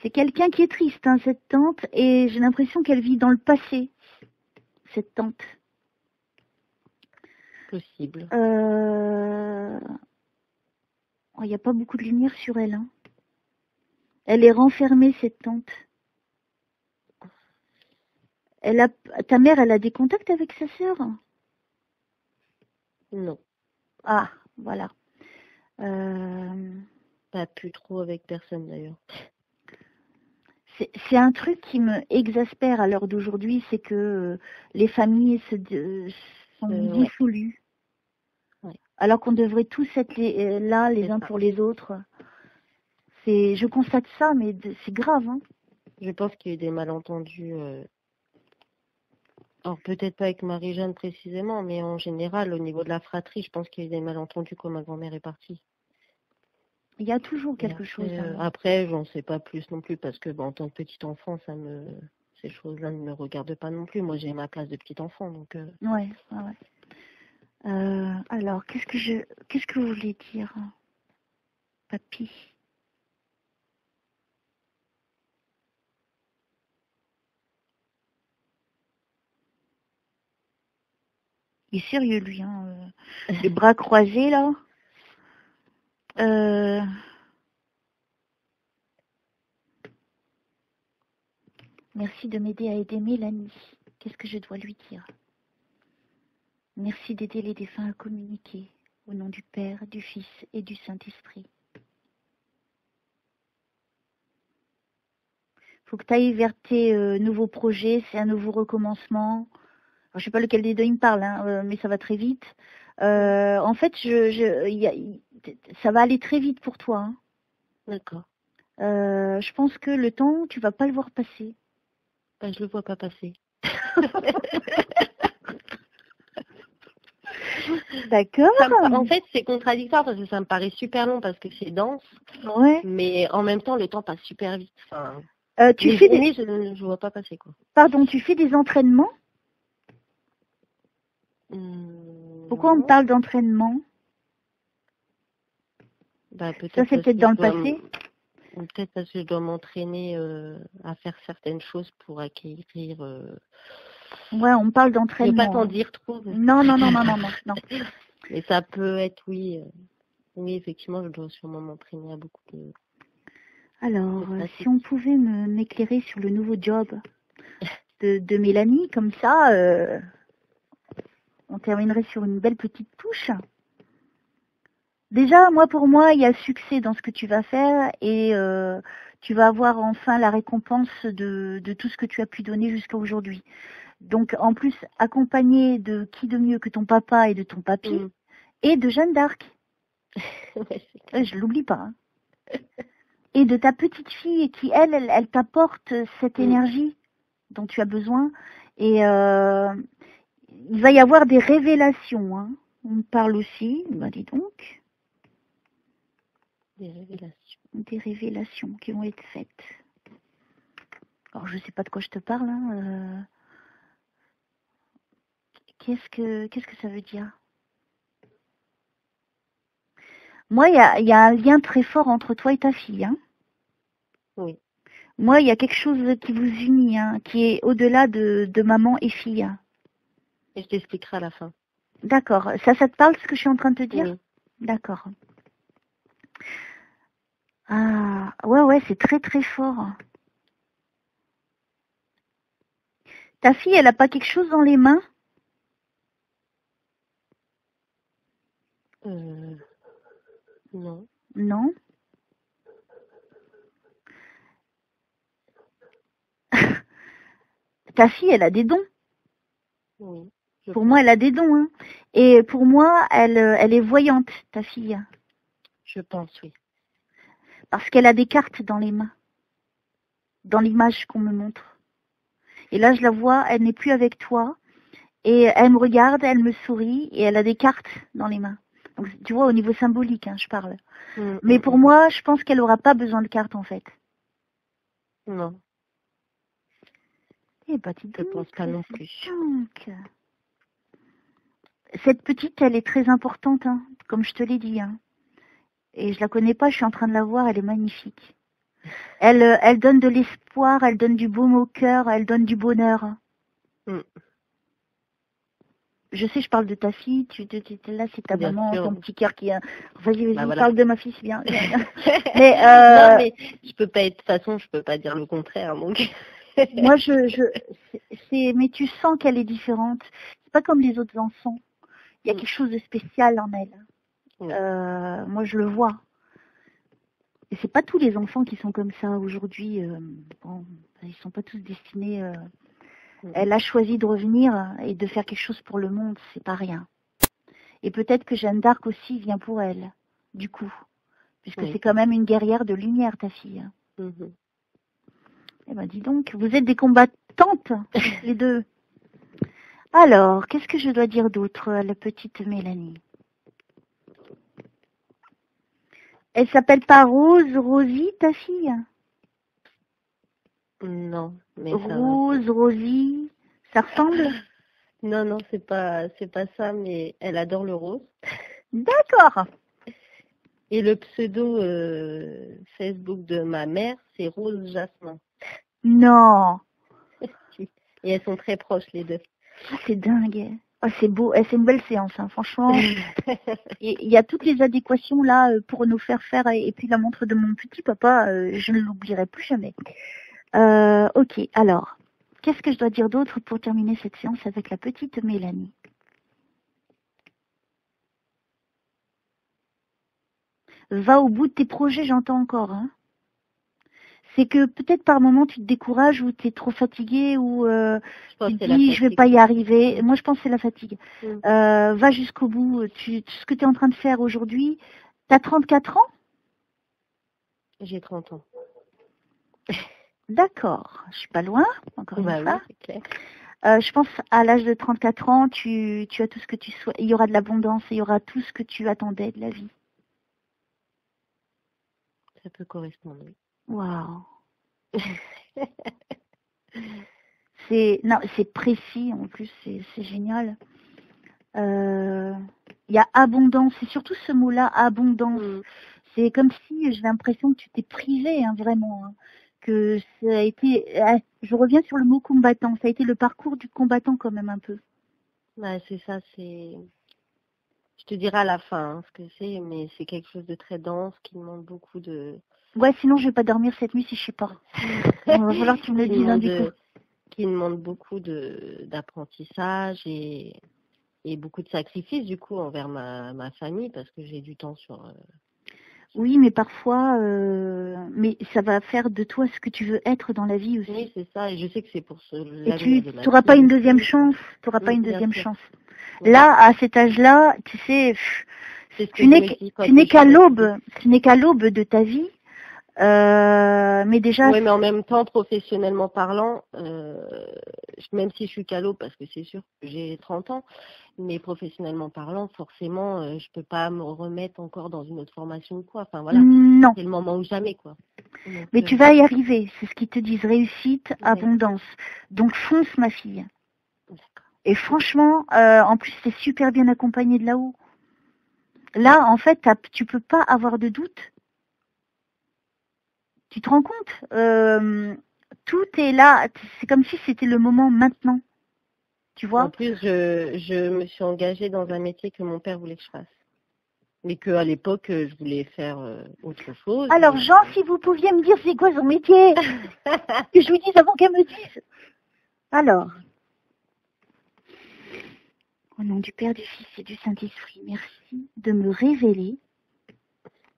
C'est quelqu'un qui est triste, hein, cette tante, et j'ai l'impression qu'elle vit dans le passé, cette tante. Possible. Il n'y a pas beaucoup de lumière sur elle. Hein. Elle est renfermée, cette tante. Ta mère, elle a des contacts avec sa sœur? Non. Ah, voilà. Pas plus trop avec personne d'ailleurs. C'est un truc qui me exaspère à l'heure d'aujourd'hui, c'est que les familles sont dissolues. Ouais. Alors qu'on devrait tous être là, les uns pour les autres. Je constate ça, mais c'est grave. Hein. Je pense qu'il y a eu des malentendus. Alors peut-être pas avec Marie-Jeanne précisément, mais en général, au niveau de la fratrie, je pense qu'il y a eu des malentendus quand ma grand-mère est partie. Il y a toujours quelque chose. Hein. Après, j'en sais pas plus non plus, parce que en tant que petite enfant, ces choses-là ne me regardent pas non plus. Moi, j'ai ma place de petite enfant, donc. Ouais. Alors, qu'est-ce que vous voulez dire, papy? Il est sérieux, lui, hein. Les bras croisés, là. Merci de m'aider à aider Mélanie. Qu'est-ce que je dois lui dire? Merci d'aider les défunts à communiquer. Au nom du Père, du Fils et du Saint-Esprit. Faut que tu ailles vers tes nouveaux projets, c'est un nouveau recommencement. Alors, je ne sais pas lequel des deux il me parle, hein, mais ça va très vite. En fait, ça va aller très vite pour toi. Hein. D'accord. Je pense que le temps, tu vas pas le voir passer. Ben, je le vois pas passer. D'accord. En fait, c'est contradictoire parce que ça me paraît super long parce que c'est dense. Ouais. Mais en même temps, le temps passe super vite. Enfin, je vois pas passer, quoi. Pardon, tu fais des entraînements? Pourquoi on me parle d'entraînement? Bah, ça, c'est peut-être dans le passé. Peut-être parce que je dois m'entraîner à faire certaines choses pour acquérir. Ouais, on parle d'entraînement. Je ne veux pas t'en dire trop. Non. Mais ça peut être, oui. Oui, effectivement, je dois sûrement m'entraîner à beaucoup de... Alors, si on pouvait m'éclairer sur le nouveau job de Mélanie, comme ça, on terminerait sur une belle petite touche. Déjà, pour moi, il y a succès dans ce que tu vas faire et tu vas avoir enfin la récompense de tout ce que tu as pu donner jusqu'à aujourd'hui. Donc, en plus, accompagné de qui de mieux que ton papa et de ton papy et de Jeanne d'Arc. Je l'oublie pas. Hein. Et de ta petite fille qui, elle t'apporte cette énergie dont tu as besoin. Et il va y avoir des révélations. Hein. On me parle aussi. Bah, dis donc. Des révélations qui vont être faites. Alors, je ne sais pas de quoi je te parle. Hein. Qu'est-ce que ça veut dire? Moi, il y a un lien très fort entre toi et ta fille. Hein. Oui. Moi, il y a quelque chose qui vous unit, hein, qui est au-delà de maman et fille. Et je t'expliquerai à la fin. D'accord. Ça te parle ce que je suis en train de te dire? Oui. D'accord. Ah, ouais, c'est très très fort. Ta fille, elle n'a pas quelque chose dans les mains? Non. Non. Ta fille, elle a des dons. Oui. Pour moi, elle a des dons. Hein. Et pour moi, elle est voyante, ta fille. Je pense, oui. Parce qu'elle a des cartes dans les mains. Dans l'image qu'on me montre. Et là, je la vois, elle n'est plus avec toi. Et elle me regarde, elle me sourit et elle a des cartes dans les mains. Donc, tu vois, au niveau symbolique, hein, je parle. Mais pour moi, je pense qu'elle n'aura pas besoin de cartes, en fait. Non. Eh ben, dis donc, je pense pas non plus. Donc. Cette petite, elle est très importante, hein, comme je te l'ai dit. Hein. Et je la connais pas, je suis en train de la voir, elle est magnifique. Elle donne de l'espoir, elle donne du baume au cœur, elle donne du bonheur. Je sais, je parle de ta fille, là c'est ta bien maman, sûr. ton petit cœur qui a... Vas-y, voilà. Parle de ma fille, c'est bien. Mais, non, mais je peux pas être, de toute façon, je peux pas dire le contraire, donc... Moi, mais tu sens qu'elle est différente. C'est pas comme les autres enfants. Il y a quelque chose de spécial en elle. Moi, je le vois. Et c'est pas tous les enfants qui sont comme ça aujourd'hui. Bon, ils sont pas tous destinés. Elle a choisi de revenir et de faire quelque chose pour le monde, c'est pas rien. Et peut-être que Jeanne d'Arc aussi vient pour elle, du coup, puisque c'est quand même une guerrière de lumière, ta fille. Eh ben, dis donc, vous êtes des combattantes, les deux. Alors, qu'est-ce que je dois dire d'autre à la petite Mélanie? Elle s'appelle pas Rosie, ta fille? Non, mais Rosie, ça ressemble? Non, c'est pas ça, mais elle adore le rose. D'accord. Et le pseudo Facebook de ma mère, c'est Rose Jasmin. Non. Et elles sont très proches, les deux. C'est dingue. Oh, c'est beau, c'est une belle séance, hein, franchement. Il y a toutes les adéquations là pour nous faire faire, et puis la montre de mon petit papa, je ne l'oublierai plus jamais. Ok, alors, qu'est-ce que je dois dire d'autre pour terminer cette séance avec la petite Mélanie? Va au bout de tes projets, j'entends encore. Hein. C'est que peut-être par moment tu te décourages ou tu es trop fatigué ou tu te dis je vais pas y arriver. Moi je pense que c'est la fatigue. Va jusqu'au bout. Ce que tu es en train de faire aujourd'hui, tu as 34 ans? J'ai 30 ans. D'accord, je suis pas loin, encore une fois. Oui, c'est clair. Je pense à l'âge de 34 ans, tu as tout ce que tu souhaites. Il y aura de l'abondance, il y aura tout ce que tu attendais de la vie. Ça peut correspondre, oui. Waouh. C'est précis en plus, c'est génial. Il y a abondance, c'est surtout ce mot-là, abondance. C'est comme si j'ai l'impression que tu t'es privé, hein, vraiment. Hein, que ça a été, je reviens sur le mot combattant, ça a été le parcours du combattant quand même un peu. Ouais, c'est ça, c'est... Je te dirai à la fin hein, ce que c'est, mais c'est quelque chose de très dense qui demande beaucoup de... Ouais, sinon je vais pas dormir cette nuit si je sais pas. Il va falloir que tu me le dises, hein, du coup. Qui demande beaucoup d'apprentissage et beaucoup de sacrifices du coup envers ma famille parce que j'ai du temps sur... Oui, mais parfois, mais ça va faire de toi ce que tu veux être dans la vie aussi. Oui, c'est ça, et je sais que c'est pour ce... Et tu n'auras pas une deuxième chance. Tu n'auras pas une deuxième chance. Là, à cet âge-là, tu sais, tu n'es qu'à l'aube. Tu n'es qu'à l'aube de ta vie. Mais déjà. Oui, mais en même temps, professionnellement parlant, même si je suis calo, parce que c'est sûr que j'ai 30 ans, mais professionnellement parlant, forcément, je peux pas me remettre encore dans une autre formation ou quoi. Enfin voilà. Non. C'est le moment ou jamais, quoi. Donc, mais tu vas y arriver. C'est ce qu'ils te disent, réussite, abondance. Donc fonce, ma fille. Et franchement, en plus, c'est super bien accompagné de là-haut. Là, en fait, tu peux pas avoir de doute. Tu te rends compte, tout est là. C'est comme si c'était le moment maintenant. Tu vois? En plus, je me suis engagée dans un métier que mon père voulait que je fasse. Mais qu'à l'époque, je voulais faire autre chose. Alors, Jean, si vous pouviez me dire c'est quoi son métier? Que je vous dise avant qu'elle me dise. Alors, au nom du Père, du Fils et du Saint-Esprit, merci de me révéler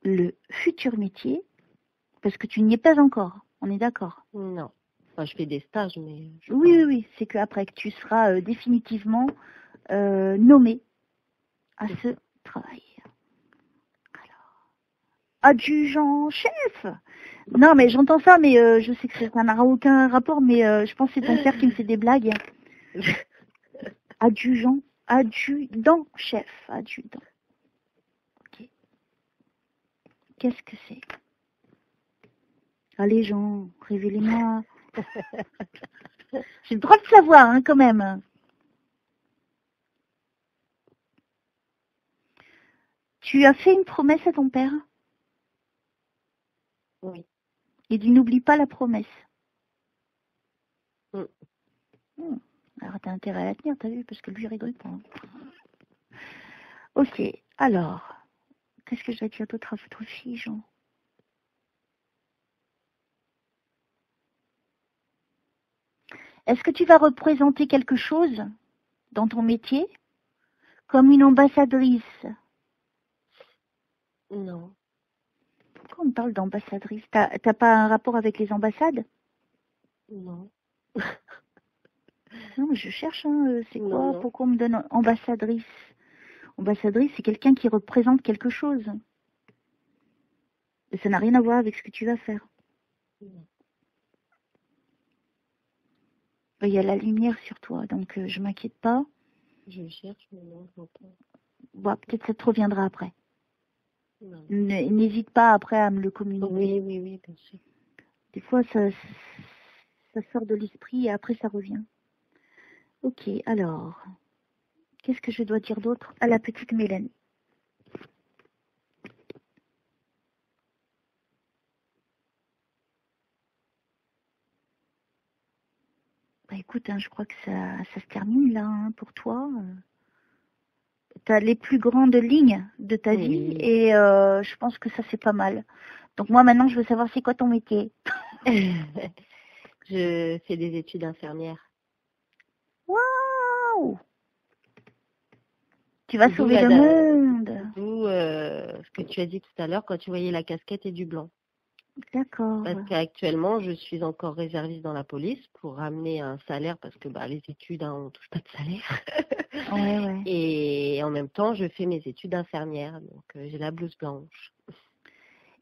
le futur métier, parce que tu n'y es pas encore, on est d'accord? Non. Enfin, je fais des stages, mais... Oui, c'est qu'après que tu seras définitivement nommé à ce travail. Alors, adjudant-chef. Non, mais j'entends ça, mais je sais que ça n'a aucun rapport, mais je pense que c'est ton père qui me fait des blagues. Adjudant-chef, adjudant. Ok. Qu'est-ce que c'est? Allez, Jean, révélez-moi. J'ai le droit de savoir, hein, quand même. Tu as fait une promesse à ton père? Oui. Et tu n'oublies pas la promesse. Alors, t'as intérêt à la tenir, t'as vu, parce que lui, il rigole pas. Hein. Ok, alors, qu'est-ce que je dois dire d'autre à votre fille, Jean? Est-ce que tu vas représenter quelque chose dans ton métier comme une ambassadrice? Non. Pourquoi on parle d'ambassadrice? T'as pas un rapport avec les ambassades? Non. Non, mais je cherche, hein, c'est quoi? Non. Pourquoi on me donne ambassadrice? Ambassadrice, c'est quelqu'un qui représente quelque chose. Et ça n'a rien à voir avec ce que tu vas faire. Non. Il y a la lumière sur toi, donc je m'inquiète pas. Je cherche, mais non, je vois pas. Bon, peut-être ça te reviendra après. N'hésite pas après à me le communiquer. Oui, bien sûr. Des fois, ça sort de l'esprit et après ça revient. Ok, alors, qu'est-ce que je dois dire d'autre à la petite Mélanie? Bah écoute, hein, je crois que ça se termine là, hein, pour toi. t'as les plus grandes lignes de ta vie et je pense que ça c'est pas mal. Donc moi maintenant je veux savoir c'est quoi ton métier. Je fais des études d'infirmière. Waouh! Tu vas sauver le monde. D'où ce que tu as dit tout à l'heure quand tu voyais la casquette et du blanc. D'accord. Parce qu'actuellement, je suis encore réserviste dans la police pour ramener un salaire parce que les études, on ne touche pas de salaire. Ouais. Et en même temps, je fais mes études d'infirmière. Donc, j'ai la blouse blanche.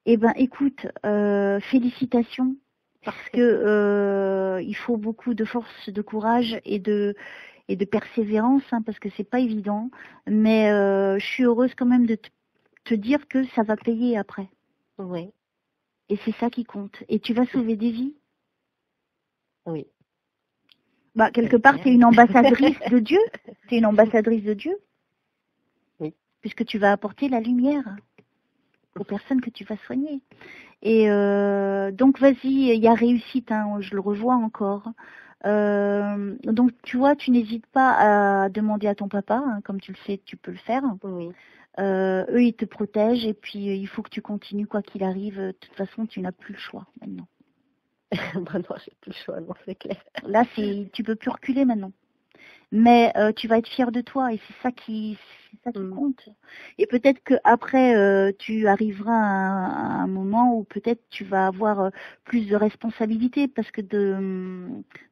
Eh ben, écoute, félicitations parce que il faut beaucoup de force, de courage et de persévérance, hein, parce que c'est pas évident. Mais je suis heureuse quand même de te dire que ça va payer après. Oui. Et c'est ça qui compte. Et tu vas sauver des vies. Oui. Quelque part, tu es une ambassadrice de Dieu. Tu es une ambassadrice de Dieu. Oui. Puisque tu vas apporter la lumière aux personnes que tu vas soigner. Et donc, vas-y, il y a réussite, hein, je le revois encore. Donc, tu vois, tu n'hésites pas à demander à ton papa, hein, comme tu le sais, tu peux le faire. Oui. Eux, ils te protègent et puis il faut que tu continues quoi qu'il arrive. De toute façon, tu n'as plus le choix maintenant. Non, j'ai plus le choix, non, c'est clair. Là, tu peux plus reculer maintenant. Mais tu vas être fier de toi et c'est ça qui compte. Et peut-être qu'après, tu arriveras à un moment où peut-être tu vas avoir plus de responsabilités parce que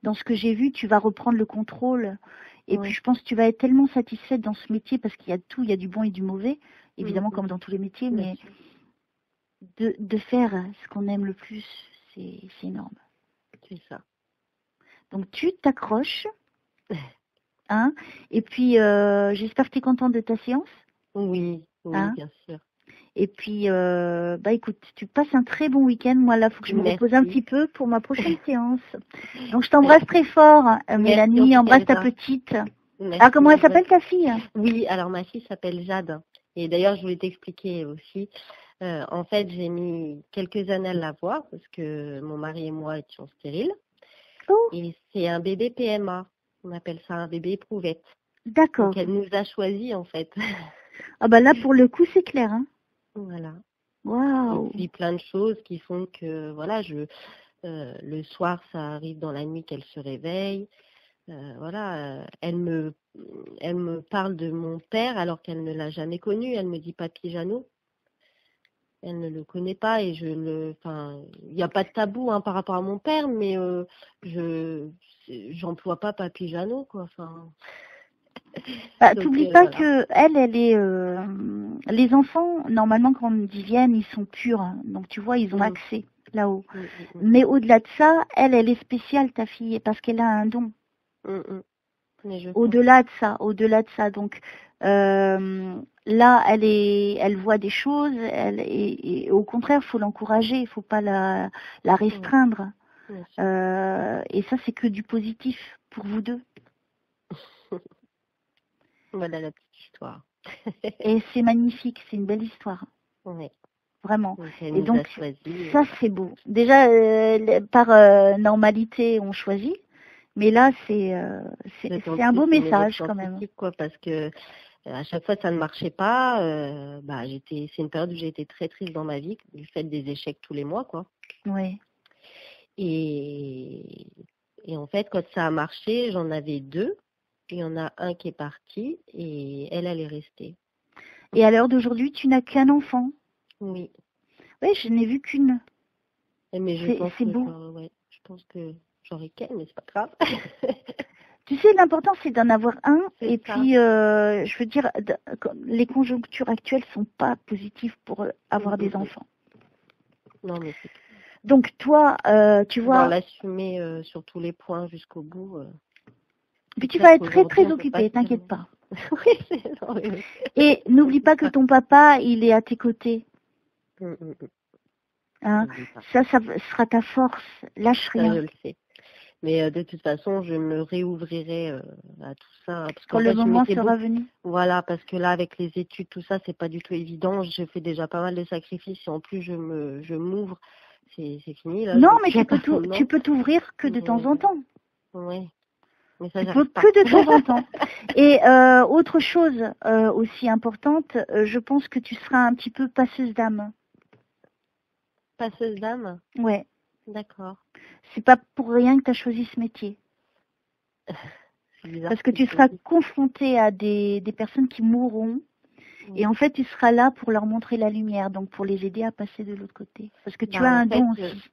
dans ce que j'ai vu, tu vas reprendre le contrôle. Et puis je pense que tu vas être tellement satisfaite dans ce métier parce qu'il y a tout, il y a du bon et du mauvais, évidemment comme dans tous les métiers, mais de faire ce qu'on aime le plus, c'est énorme. C'est ça. Donc tu t'accroches. Hein, et puis, j'espère que tu es contente de ta séance. Oui, hein, bien sûr. Et puis, écoute, tu passes un très bon week-end. Moi, là, il faut que je me repose un petit peu pour ma prochaine séance. Donc, je t'embrasse très fort, Mélanie. Embrasse ta petite. Merci. Ah, comment elle s'appelle ta fille? Oui, alors ma fille s'appelle Jade. Et d'ailleurs, je voulais t'expliquer aussi. En fait, j'ai mis quelques années à l'avoir parce que mon mari et moi étions stériles. Oh. Et c'est un bébé PMA. On appelle ça un bébé éprouvette. D'accord. Donc, elle nous a choisis, en fait. Ah là, pour le coup, c'est clair. Hein. Voilà. Waouh. Et puis, plein de choses qui font que, voilà, le soir, ça arrive dans la nuit qu'elle se réveille. Elle me parle de mon père alors qu'elle ne l'a jamais connu. Elle me dit Papy Jeannot. Elle ne le connaît pas et il n'y a pas de tabou par rapport à mon père, mais j'emploie pas Papy Jeannot, quoi. T'oublies pas que elle est les enfants normalement quand ils viennent ils sont purs, hein. Donc tu vois ils ont accès là-haut. Mais au-delà de ça, elle est spéciale ta fille parce qu'elle a un don. Au-delà de ça, donc là elle voit des choses, et au contraire faut l'encourager, il faut pas la restreindre. Et ça c'est que du positif pour vous deux. Voilà la petite histoire. Et c'est magnifique, c'est une belle histoire. Oui. Vraiment. Et donc ça c'est beau. Déjà par normalité on choisit. Mais là, c'est un beau message quand même. Quoi, parce que à chaque fois, ça ne marchait pas. C'est une période où j'ai été très triste dans ma vie, du fait des échecs tous les mois, quoi. Oui. Et en fait, quand ça a marché, j'en avais 2. Il y en a un qui est parti et elle est restée. Et à l'heure d'aujourd'hui, tu n'as qu'un enfant? Oui. Oui, je n'ai vu qu'une. Mais c'est beau. Je pense que j'aurais qu'elle, mais c'est pas grave. Tu sais, l'important c'est d'en avoir un. Et puis, je veux dire, les conjonctures actuelles sont pas positives pour avoir des enfants. Non, mais c'est... Donc toi, tu vois... l'assumer sur tous les points jusqu'au bout. Puis tu vas être très très occupée, t'inquiète pas. Oui. Et n'oublie pas que ton papa, il est à tes côtés. Hein, ça sera ta force. Lâche rien. Ça, je le sais. Mais de toute façon, je me réouvrirai à tout ça. Parce quand le moment sera venu. Voilà, parce que là, avec les études, tout ça, c'est pas du tout évident. Je fais déjà pas mal de sacrifices et en plus, je m'ouvre. C'est fini. Là, non, mais tu peux t'ouvrir que de temps en temps. Oui. Mais ça, Tu peux j'arrive pas. que de temps en temps. Et autre chose aussi importante, je pense que tu seras un petit peu passeuse d'âme. Passeuse d'âme? Ouais. D'accord. C'est pas pour rien que tu as choisi ce métier. Bizarre, parce que tu seras confrontée à des personnes qui mourront. Et en fait, tu seras là pour leur montrer la lumière, donc pour les aider à passer de l'autre côté. Parce que tu as un don aussi.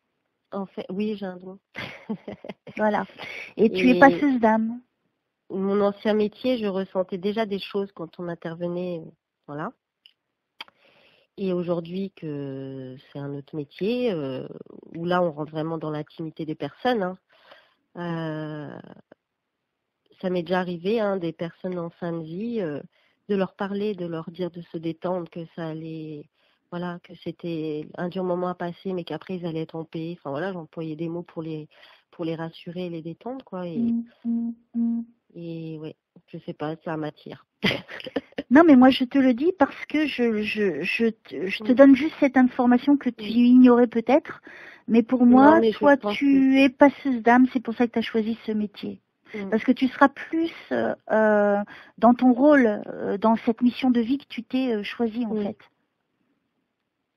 En fait, oui, j'ai un don. Voilà. Et tu es passeuse d'âme. Mon ancien métier, je ressentais déjà des choses quand on intervenait, voilà. Et aujourd'hui que c'est un autre métier, où là on rentre vraiment dans l'intimité des personnes, ça m'est déjà arrivé, des personnes en fin de vie, de leur parler, de leur dire de se détendre, que ça allait, voilà, que c'était un dur moment à passer, mais qu'après ils allaient être en paix. Enfin voilà, j'employais des mots pour les rassurer, les détendre, quoi. Et ouais, je sais pas, ça m'attire. Non, mais moi je te le dis parce que je te donne juste cette information que tu ignorais peut-être. Mais pour moi, toi, tu es passeuse d'âme, c'est pour ça que tu as choisi ce métier. Parce que tu seras plus dans ton rôle, dans cette mission de vie que tu t'es choisi en fait.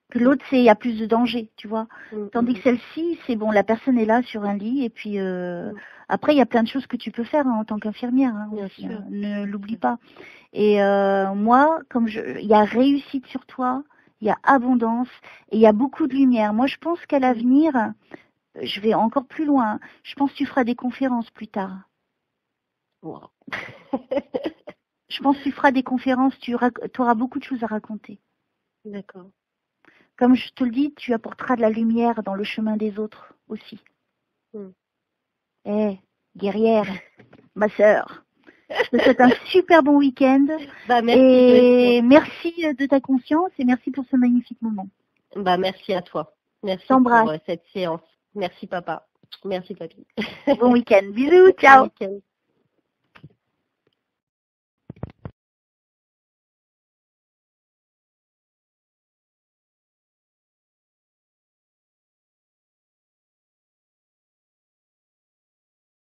Que l'autre, il y a plus de danger, tu vois. Tandis que celle-ci, c'est bon, la personne est là sur un lit et puis après, il y a plein de choses que tu peux faire en tant qu'infirmière aussi, ne l'oublie pas. Et moi, comme il y a réussite sur toi, il y a abondance et il y a beaucoup de lumière. Moi, je pense qu'à l'avenir, je vais encore plus loin. Je pense que tu feras des conférences plus tard. Wow. Je pense que tu feras des conférences, tu auras beaucoup de choses à raconter. D'accord. Comme je te le dis, tu apporteras de la lumière dans le chemin des autres aussi. Guerrière, ma sœur, je te souhaite un super bon week-end. Merci, et merci de ta confiance et merci pour ce magnifique moment. Merci à toi. Merci pour cette séance. Merci papa. Merci papy. Bon week-end. Bisous, ciao. Bon week-end.